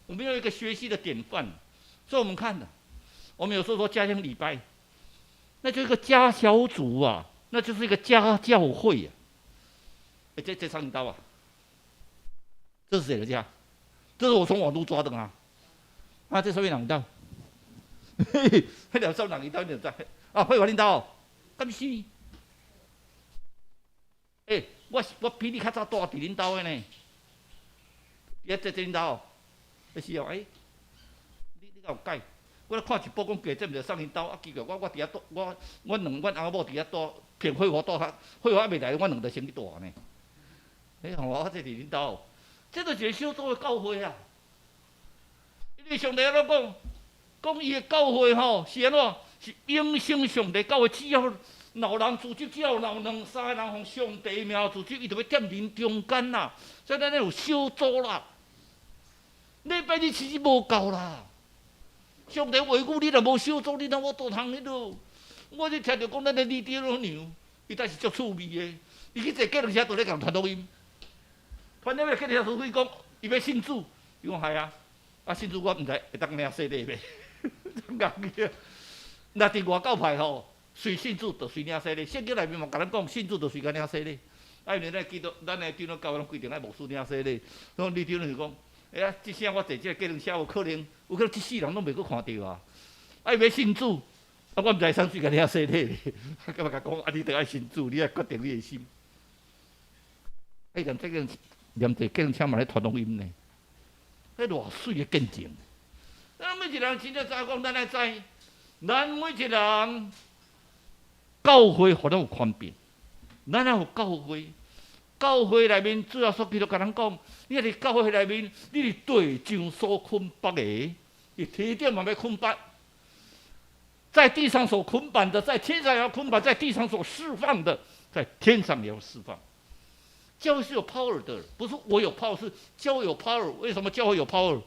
我们有一个学习的典范，所以我们看的，我们有时候说家庭礼拜，那就是一个家小组啊。那就是一个家教会啊！这上一刀啊，这是谁的家？这是我从网络抓的啊！啊，这上面两刀，嘿嘿，那两手两刀你知啊？配合领导，干是？我比你较早大伫领导的呢，这领导，是哦，你有改？我咧看一部讲，这毋着上领导啊，奇怪，我伫遐住，阮翁某伫遐住。骗会我住他，会我还未来，我两个先去住呢。我这是领导，这就是小组的教会啊。因为上帝安怎讲伊的教会吼是安怎？是永生上帝教会，只要老人组织，只要老两三个人，互上帝名组织，伊就要踮人中间啦。所以咱有小组啦。礼拜日其实无够啦。上帝话语你若无小组，你哪无倒通迄落？我就听着讲，咱的李长老娘，伊但是足趣味的。伊去坐计程车，都咧共传录音。传了计程车司机讲，伊要信主，伊讲系啊。啊，信主我毋知会当领洗礼袂？硬去啊！那伫外教派吼，随信主就随领洗礼。圣经内面嘛，甲咱讲，信主就随甲领洗礼。啊，因为咱长老教会拢规定爱牧师领洗礼。所以李长老就讲，啊，即声我坐这计程车，有可能即世人拢袂阁看到啊。啊，伊要信主。我毋知啥水甲你遐洗礼，咁甲讲，你得爱信主，你要决定你的心。连这个连这计程车嘛咧传录音呢，迄偌水的见证。咱每一人真正知讲，咱来知，咱每一人教会互咱有权柄，咱也有教会。教会内面主要所记录甲咱讲，你伫教会内面，你是对上所捆绑的，伊提点嘛要捆绑。在地上所捆绑的，在天上也要捆绑；在地上所释放的，在天上也要释放。教会是有 power 的，不是我有 power， 是教会有 power。为什么教会有 power？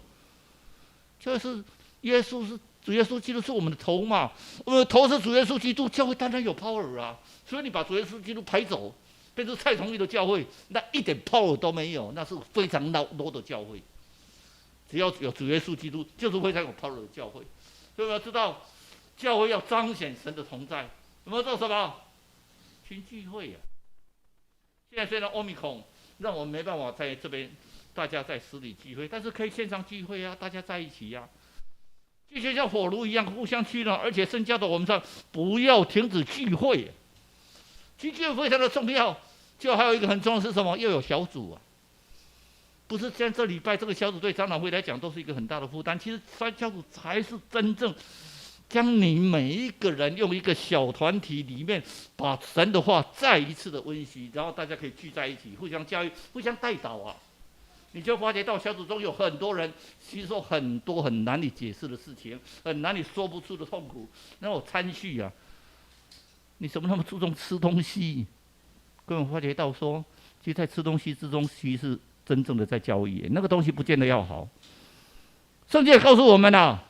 教会是耶稣是主耶稣基督是我们的头嘛，我们的头是主耶稣基督，教会当然有 power 啊。所以你把主耶稣基督排走，变成蔡崇义的教会，那一点 power 都没有，那是非常 low 的教会。只要有主耶稣基督，就是非常有 power 的教会。所以我要知道。教会要彰显神的同在，我们要做什么？群聚会啊！现在虽然欧米孔让我们没办法在这边大家在实体聚会，但是可以线上聚会啊，大家在一起啊，就像火炉一样互相取暖，而且圣教的我们说不要停止聚会，聚会非常的重要。就还有一个很重要是什么？要有小组啊！不是像这礼拜这个小组对长老会来讲都是一个很大的负担，其实小组才是真正。将你每一个人用一个小团体里面，把神的话再一次的温习，然后大家可以聚在一起，互相教育、互相带导啊。你就发觉到小组中有很多人吸收很多很难以解释的事情，很难以说不出的痛苦，那我参叙啊。你怎么那么注重吃东西？根本发觉到说，其实在吃东西之中，其实是真正的在教育，那个东西不见得要好。圣经也告诉我们啊。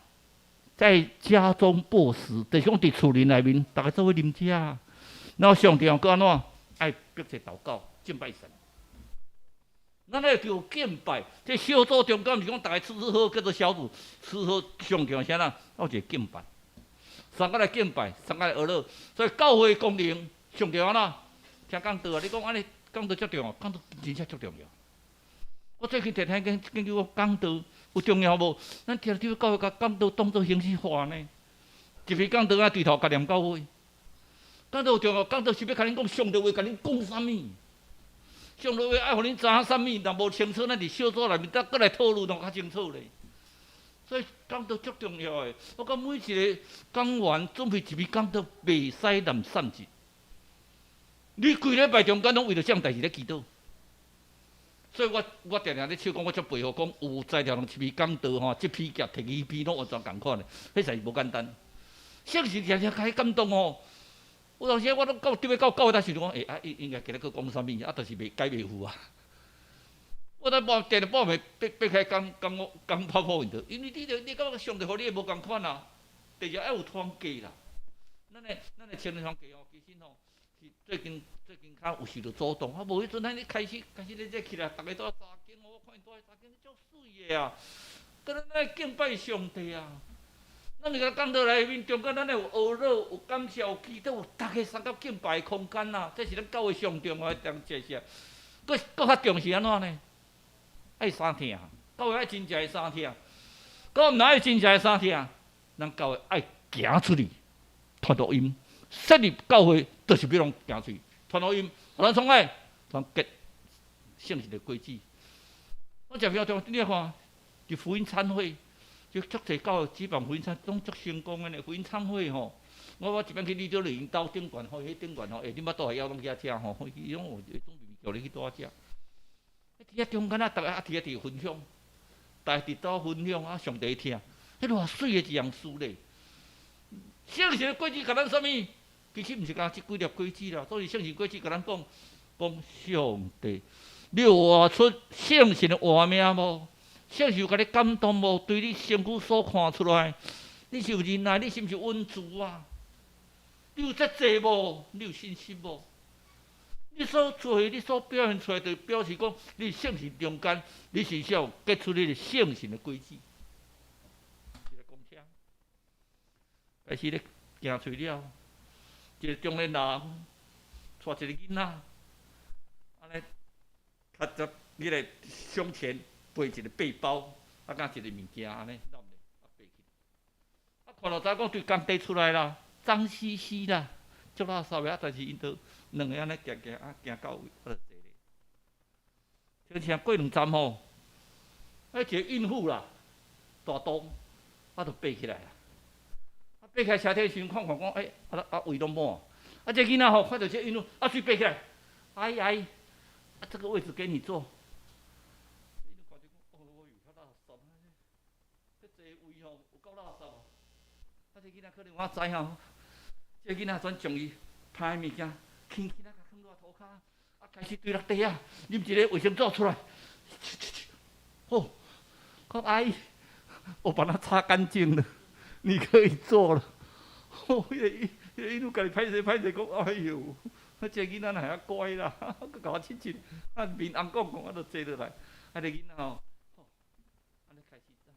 在家中播食，就是讲伫厝里内面，大家做伙啉食，然后上帝又搁安怎？爱迫切祷告，敬拜神。咱那叫敬拜，这小组中间是讲大家吃好叫做小组，吃好上强啥啦？我一个敬拜，三个来敬拜，三个来娱乐，所以教会功能上重要啦。听讲道啊，你讲安尼讲道足重要，讲道真正足重要。我最近常常研究讲道有重要无？咱听到教会甲讲道当作形式化呢，一篇讲道啊，对头甲念到尾。讲道有重要，讲道是要甲恁讲上帝话，甲恁讲啥物？上帝话爱互恁知影啥物？若无清楚，咱伫小组内面再过来讨论，就较清楚咧。所以讲道足重要诶。我讲每一个讲员准备一篇讲道，袂使难散节。你规礼拜中间拢为着这样代志咧祈祷。所以我常常咧笑讲，我足佩服讲有才调人一篇讲道吼，一篇夹摕2篇拢完全共款诶，迄实是无简单。圣是常常甲伊感动吼。有当时我都对要到教会搭时就讲，应该今日去讲啥物，就是袂改袂赴啊。我当定定报名逼开讲泡泡因因为你感觉上帝互你无共款啊。第二要有团结啦。咱的青年团结哦，其实吼是最近较有时就主动，无迄阵咱开始咧这起来，大家都要查经，我看因都爱查经，足水的啊。跟咱敬拜上帝啊。咱是甲讲道内面中间，咱有娱乐、有感谢、有祈祷，有大家参加敬拜的空间呐。这是咱教会上重要的一件事。佫较重视安怎呢？爱三听，教会爱真正的三听。佫毋爱真正的三听，咱教会爱行出去，传福音。设立教会就是要人行出去，传福音，互咱创爱团结圣贤的规矩。我食票中，你看，就福音餐会。就足侪教会举办福音餐，拢足成功的呢。福音餐会吼，我一摆去李州丽因兜顶悬吼，迄顶悬吼，恁捌倒来邀拢去遐食吼，伊拢有准备叫你去倒遐食。伫遐中间啊，逐个伫遐伫分享，大家伫倒分享啊，上帝听，迄偌水的一样事咧。圣贤的规矩甲咱啥物？其实毋是讲即几条规矩啦，所以圣贤规矩甲咱讲上帝，你有活出圣贤的画面无？圣是有甲你感动无？对你身躯所看出来，你是有仁爱，你是毋是温慈啊？你有节制无？你有信心无？你所做、你所表现出来，就表示讲你圣性中间，你是要结出你的圣性的轨迹。一个公车，开始咧行出了，一个中年人带一个囡仔，安尼，他就你来向前。背一个背包，甲一个物件安尼揽咧，背去。看到早讲对工地出来啦，脏兮兮啦，足垃圾的，但是因都两个安尼行行到位，我就坐咧。像过2站吼，一个孕妇啦，大肚，我就背起来啦。背起来车顶时看讲，胃拢满。这囡仔吼，看到这孕妇，水背起来，阿姨，这个位置给你坐。这囡仔可能我知吼，这囡仔转将伊歹物件，轻轻甲放落涂骹，开始对落地啊，啉一个卫生纸出来，哦，讲阿姨，我把它擦干净了，你可以做了。哦，迄个一路甲你歹势讲，哎呦，这囡仔哪遐乖啦，佮甲我亲亲，面红讲我就坐落来，这囡仔吼，安尼开始车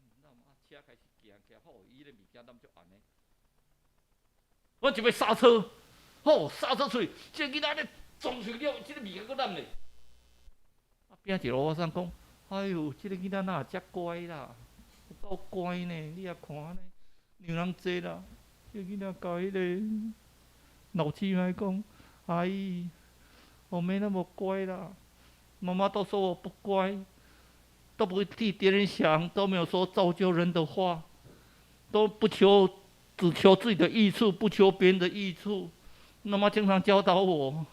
开始行好，伊个物件揽足安尼。我就要刹车，刹车出去，这囡仔咧撞出了，这个物件搁揽咧。边一个我生讲，哎呦，这个囡仔哪遮乖啦，够乖呢，你也看呢，让人坐啦。这囡仔甲迄个老师来讲，阿姨，我没那么乖啦，妈妈都说我不乖，都不会替别人想，都没有说造就人的话，都不求。只求自己的益处，不求别人的益处。妈妈经常教导我，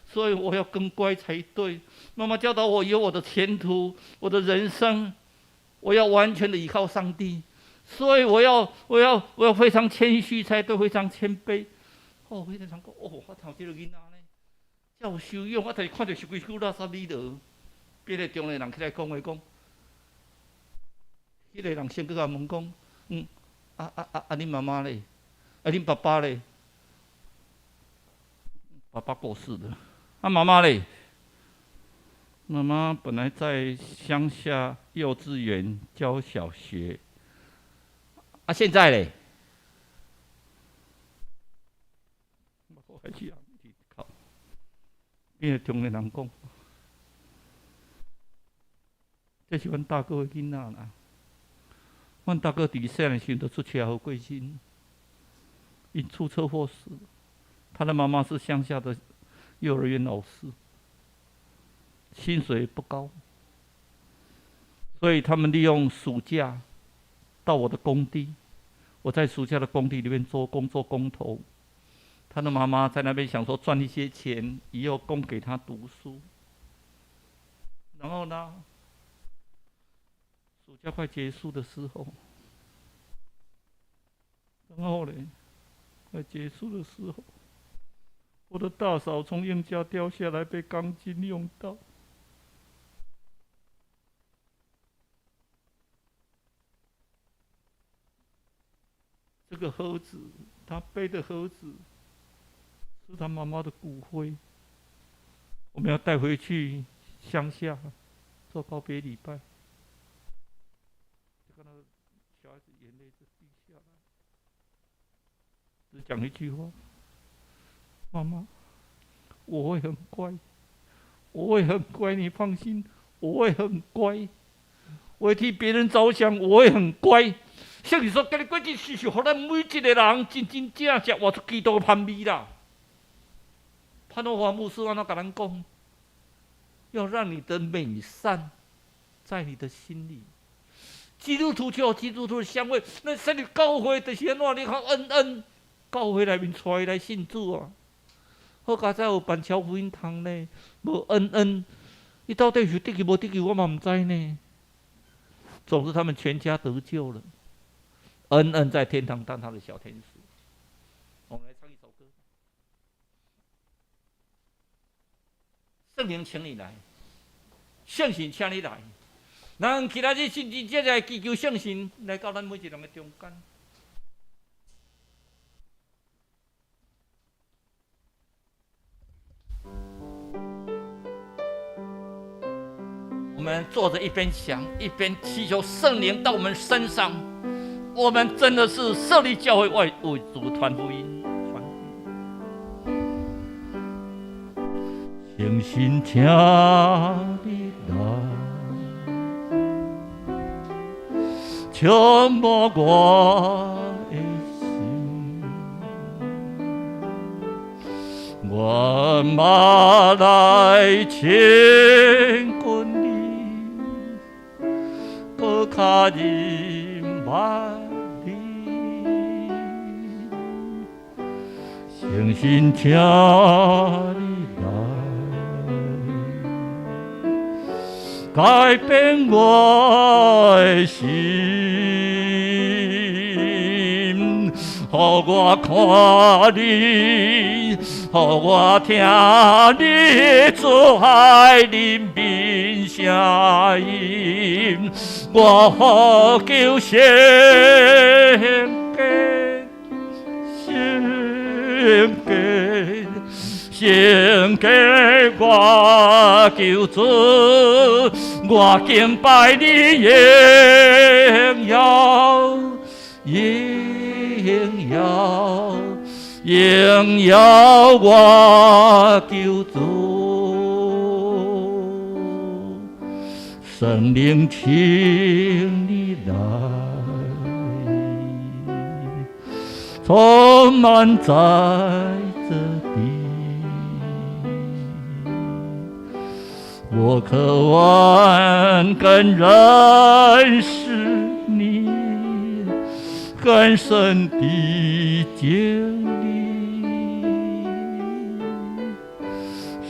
所以我要更乖才对。妈妈教导我有我的前途，我的人生，我要完全的依靠上帝。所以我要非常谦虚才对，非常谦卑。我常讲，我头这个囡仔呢，遮有修养，我但是看到是规口垃圾里头，别个中年人起来讲话讲，迄个人先去甲问讲，恁妈妈嘞？恁爸爸嘞？爸爸过世了。妈妈嘞？妈妈本来在乡下幼稚园教小学，现在嘞，我还去考，因为中年人讲，这是阮大哥的囡仔啦。阮大哥伫细汉时就出车祸过身，因出车祸死。他的妈妈是乡下的幼儿园老师，薪水不高，所以他们利用暑假到我的工地。我在暑假的工地里面做工头。他的妈妈在那边想说赚一些钱，以后供给他读书。然后呢，暑假快结束的时候，快结束的时候，我的大嫂从鹰架掉下来，被钢筋用到。这个盒子，他背的盒子，是他妈妈的骨灰。我们要带回去乡下做告别礼拜。就看到小孩子眼泪就滴下来，只讲一句话：妈妈，我会很乖，我会很乖，你放心，我会很乖，我会替别人着想，我会很乖。圣经说，今日过日是互咱每一个人真真正正活出基督的盼味啦。潘诺华牧师安怎甲咱讲？要让你的美善在你的心里。基督徒就有基督徒的香味，那圣灵教会就是安怎？你看恩，教会内面带来信主啊。好佳哉有板桥福音堂呢，无恩，伊到底是得救无得救，我嘛唔知呢。总之，他们全家得救了。恩在天堂当他的小天使。我们来唱一首歌。圣灵，请你来，圣神，请你来。咱今仔日真真正正祈求圣神来到咱每一人的中间。我们坐着一边想，一边祈求圣灵到我们身上。我们真的是设立教会为主传福音，诚心请你来，充满我的心，我嘛来牵过你，搁卡人爱。诚心请你来，改变我的心，予我看你，予我听你做爱人民声音，我呼求圣献给我救主，我敬拜你荣耀，荣耀我救主。圣灵，请你来，充满在这地。我渴望更认识你，更深地经历。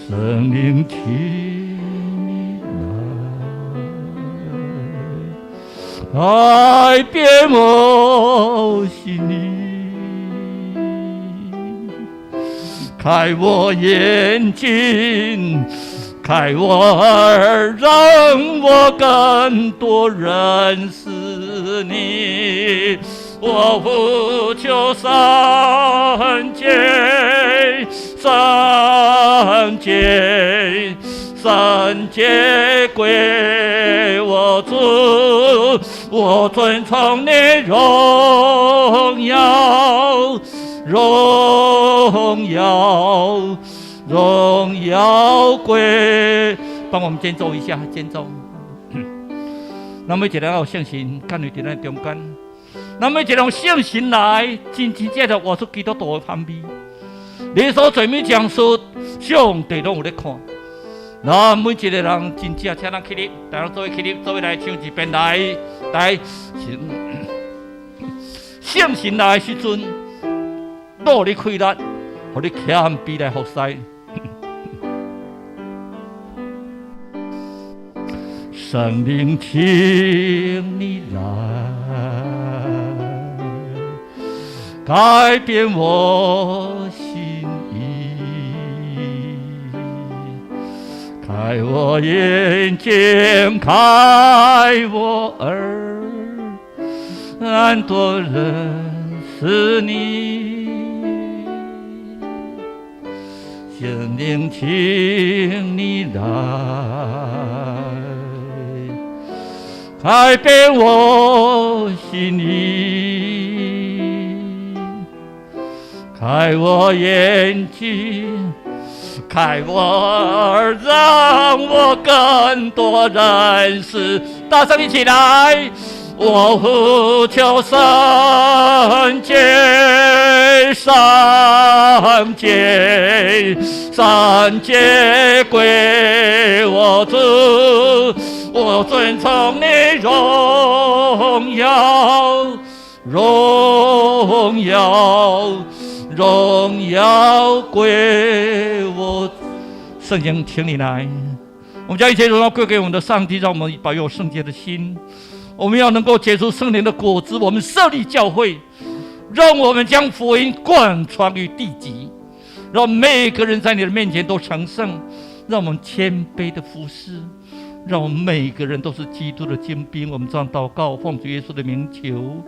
圣灵，请你来，改变我心灵，开我眼睛，开我耳，让我更多认识你。我呼求圣洁，圣洁，圣洁归我主，我尊崇你荣耀，荣耀，荣耀归。帮我们间奏一下，间奏。咱每一个人有信心，干在咱中间。咱每一个人用信心来，真真正正活出基督徒的范围。你所做每讲述，上帝拢有咧看。咱每一个人真正，请咱起立，大家做起立，做来唱一遍来信心来的时阵，努力开力，互你谦卑来服侍。圣灵，请你来，改变我心意，开我眼睛，开我耳，让多认识你。圣灵，请你来，改变我心意，开我眼睛，开我耳，让我更多认识。大声一起来！我呼求圣洁，圣洁，圣洁归我主，我尊崇你荣耀，荣耀，荣耀归我。圣经，请你来，我们将一切荣耀归给我们的上帝，让我们保有圣洁的心。我们要能够结出圣灵的果子。我们设立教会，让我们将福音贯穿于地极，让每个人在你的面前都成圣，让我们谦卑的服侍，让我们每个人都是基督的精兵。我们这样祷告，奉主耶稣的名求，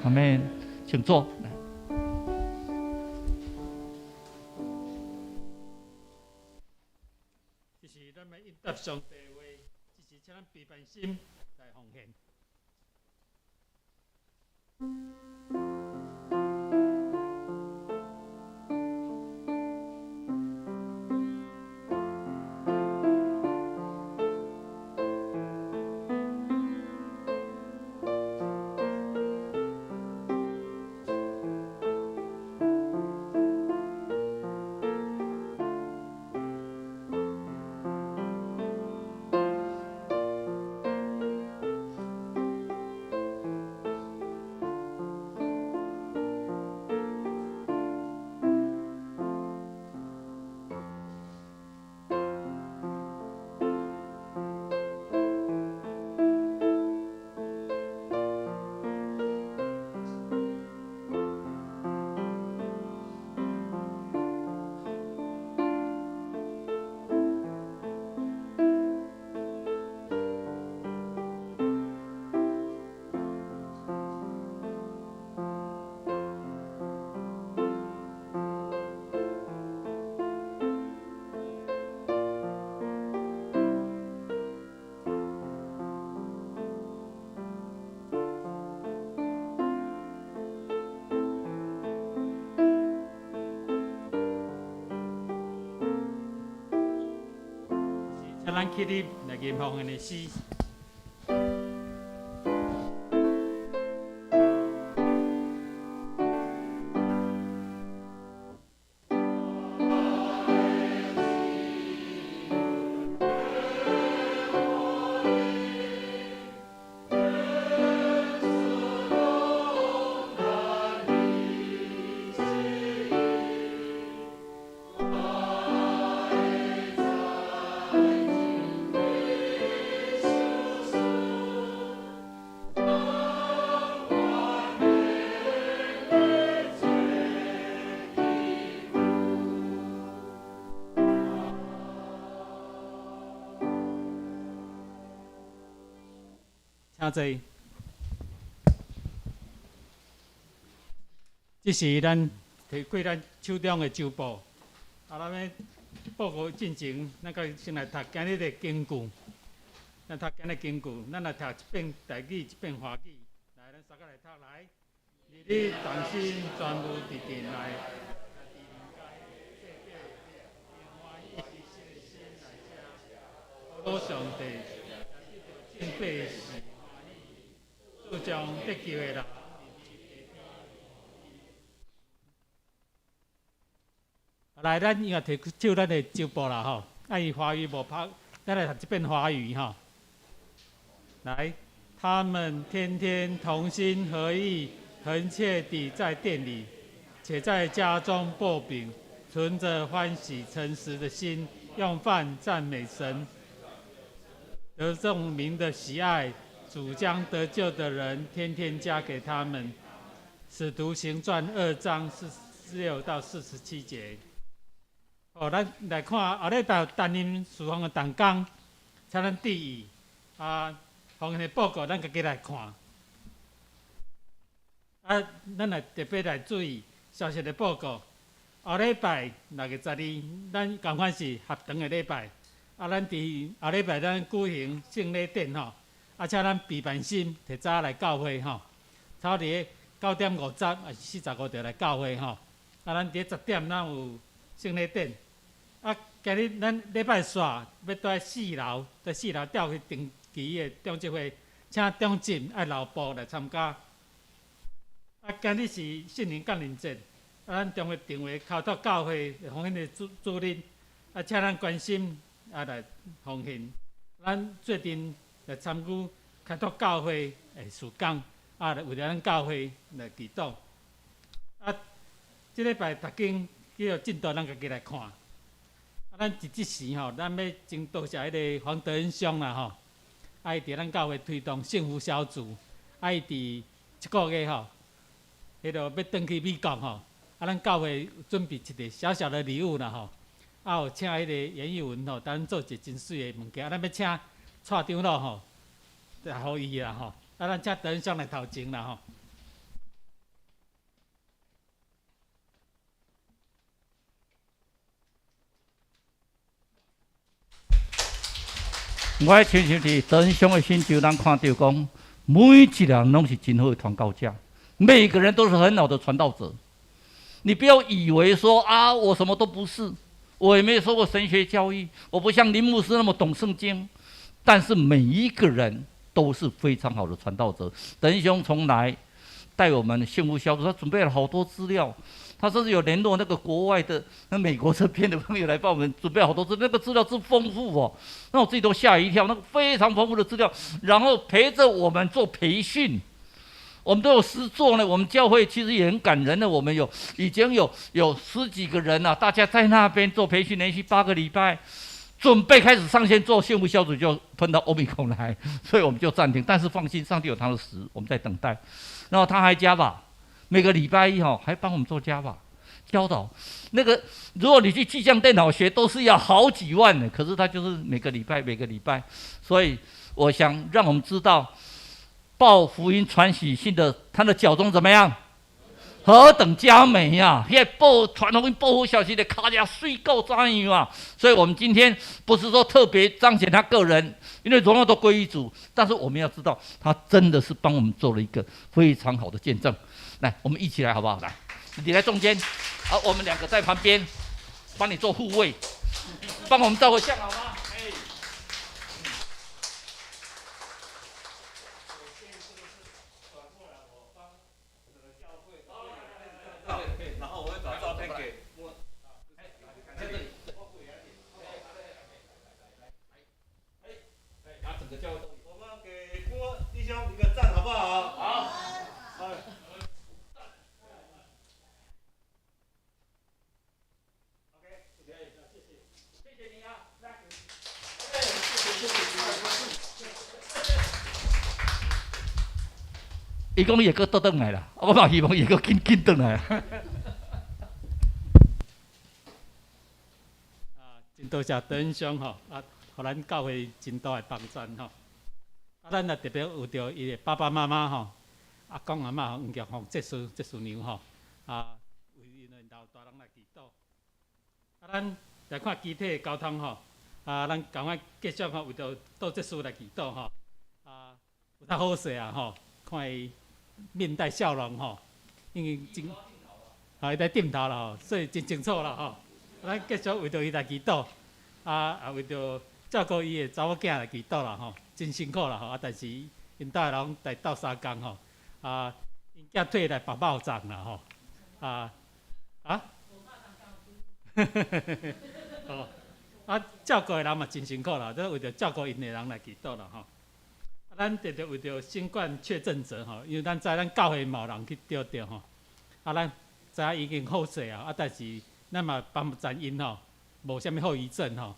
阿们。请坐。这是咱们应答上帝的话，这是请咱备办心来奉献。咱起立来吟奉的诗。请坐。这是咱摕过咱手中的酒报，咱要报告进前，咱个先来读今日的经句。咱读今日经句，咱来读一遍台语，一遍华语。来，咱三个来读来。日日同心，全无一定来。多上帝，敬拜是主将得救的人。来，咱应该摕手咱的手部啦吼，伊华语无拍，咱来读一遍华语吼。来，他们天天同心合意，恳切地在店里，且在家中擘饼，存着欢喜诚实的心，用饭赞美神。得众民的喜爱，主将得救的人天天加给他们。使徒行传2章46到47节。咱来看后礼拜担任侍奉的同工，请咱注意奉献的报告，咱家己来看。咱来特别来注意消息的报告。后礼拜6月12，咱同款是合堂的礼拜。咱伫后礼拜咱举行圣礼典吼，且咱备办心提早来教会吼，差不多9:50是45就来教会吼。咱伫10点咱有圣礼典。今日咱礼拜煞要在4楼，在4楼调去定期的中集会，请中进爱老部来参加。今日是圣灵降临节，咱中会定位靠托教会奉献的主任，请咱关心。来奉献，咱决定来参与开拓教会的事工，为了咱教会来祈祷。这礼拜读经叫做进度，咱家己来看。咱伫即时吼，咱要真多谢迄个黄德恩兄啦吼，伊伫咱教会推动幸福小组，伊伫即个月吼，迄个要转去美国吼，咱教会准备一个小小的礼物啦吼。有请迄个严义文吼，咱做一个真水的物件。咱要请蔡长老吼，来互伊啦吼。咱请德恩兄来头前啦吼。我亲像伫德恩兄的心就咱看到讲，每一个人拢是真好的传道者，每个人都是很好的传道者。你不要以为说我什么都不是。我也没有受过神学教育，我不像林牧师那么懂圣经，但是每一个人都是非常好的传道者。德恩兄从来带我们幸福小组，他准备了好多资料，他甚至有联络那个国外的、美国这边的朋友来帮我们准备好多资料，那个资料之丰富哦，让我自己都吓一跳，那个非常丰富的资料，然后陪着我们做培训。我们都有实作呢，我们教会其实也很感人的。我们已经有10几个人大家在那边做培训，连续8个礼拜，准备开始上线做幸福小组，就碰到欧米孔来，所以我们就暂停。但是放心，上帝有他的时，我们在等待。然后他还加吧，每个礼拜一还帮我们做加吧教导。那个如果你去气象电脑学，都是要好几万的，可是他就是每个礼拜，所以我想让我们知道。报福音传喜信的，他的脚中怎么样？何等佳美呀！现在报传福音、报好消息的卡家水够怎样啊？所以我们今天不是说特别彰显他个人，因为荣耀都归于主，但是我们要知道，他真的是帮我们做了一个非常好的见证。来，我们一起来好不好？来，你来中间，我们2个在旁边，帮你做护卫，帮我们照个相好吗？然后我会把照片给在这里。把整个教会都有。我们给郭弟兄一个赞，好不好？好。谢谢你啊，伊讲伊会搁倒转来啦，我嘛希望伊会搁紧转来。真多谢德恩兄吼，互咱教会真大的帮助吼。咱也特别有着伊的爸爸妈妈吼，阿公阿嬷黄玉红、这叔娘吼，为因的老大人来祈祷。咱来看集体的交通吼，咱赶快继续吼，为着倒这事来祈祷吼，有较好势啊吼，看伊面带笑容吼，因为真，伊在点头啦吼，所以真清楚啦吼，咱继续为着伊来祈祷，为着照顾伊的查某囝来祈祷啦吼，真辛苦啦吼，但是因兜人来斗相共吼，因囝退来饱饱胀啦吼，哦，照顾的人嘛真辛苦啦，都为着照顾因的人来祈祷啦吼。咱直直为着新冠确诊者吼，因为咱知咱教会嘛有人去钓着吼，咱知影已经好势啊，但是咱嘛帮赞因吼，无啥物后遗症吼，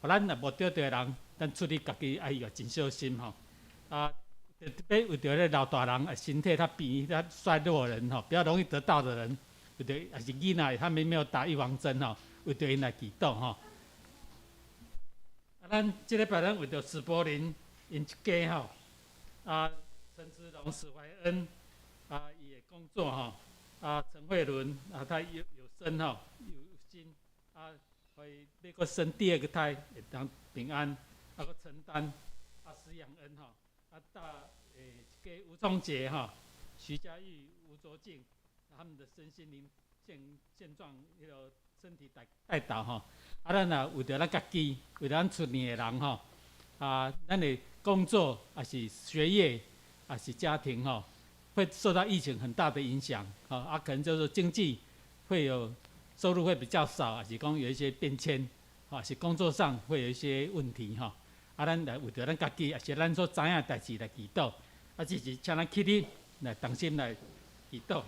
互咱若无钓着的人，咱处理家己要真小心吼，特别为着咧老大人身体较病、较衰弱的人吼，比较容易得到的人。为着也是囡仔，他们没有打预防针吼，为着因来祈祷吼。咱这礼拜咱为着史柏林因一家吼，陈志龙、史怀恩，伊的工作吼，陈慧伦他有生吼，有心，会要个生第二个胎，会当平安，个承担，施养恩吼，到一个吴宗杰吼，徐佳玉、吴卓敬。他们的身心灵现状，迄个身体带导吼，咱若为着咱家己，为着咱厝里的人吼，咱的工作还是学业，还是家庭吼，会受到疫情很大的影响，可能就是经济会有收入会比较少，还是讲有一些变迁，是工作上会有一些问题吼，咱来为着咱家己，也是咱所知影的代志来祈祷，就是请咱起立来同心来祈祷。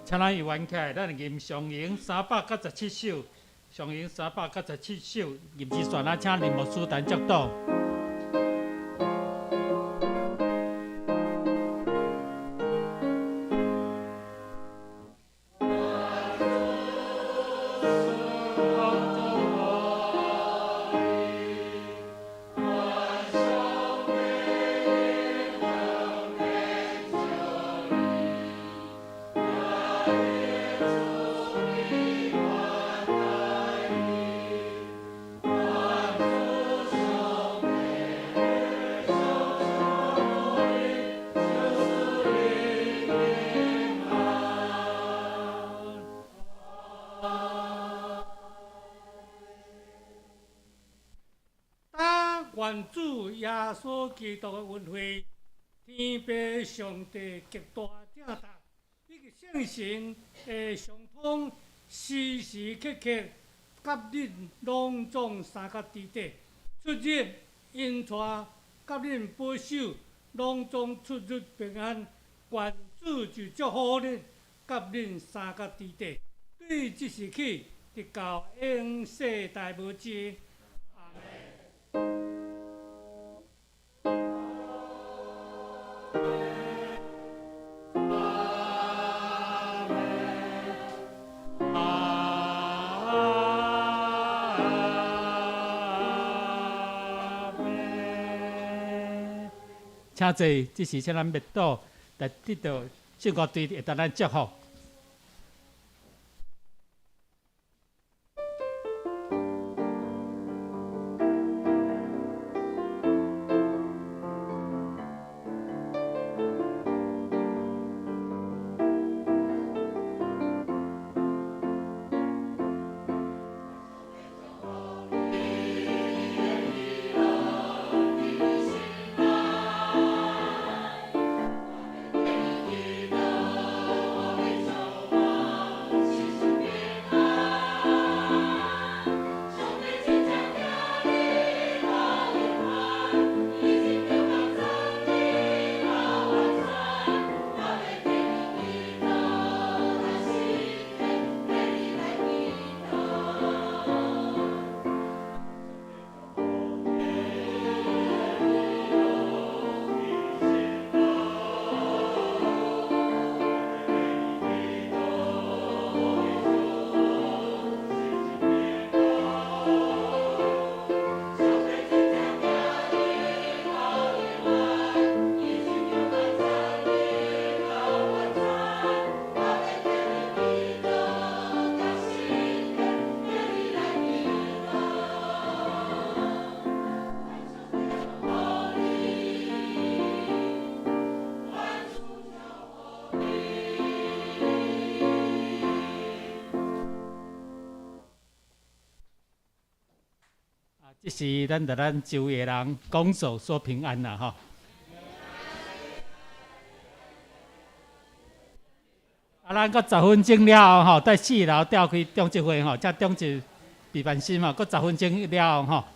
请咱游玩起来，咱吟上营397首，上营397首，吟之选啊，请林牧师单接导。愿主耶稣基督的恩惠，天父上帝极大正大，以及圣神的相通，时时刻刻甲恁拢总三甲伫地，出入因带甲恁保守，拢总出入平安。愿主就祝福恁，甲恁三甲伫地，对即时起，直到永世代无尽。阿门。请坐，这是请咱灭岛来得到圣歌队会当咱祝福。这是咱周围人拱手说平安啦，吼。咱搁10分钟了后，吼，在4楼调开中集会吼，才中集备办室嘛，搁10分钟了后吼。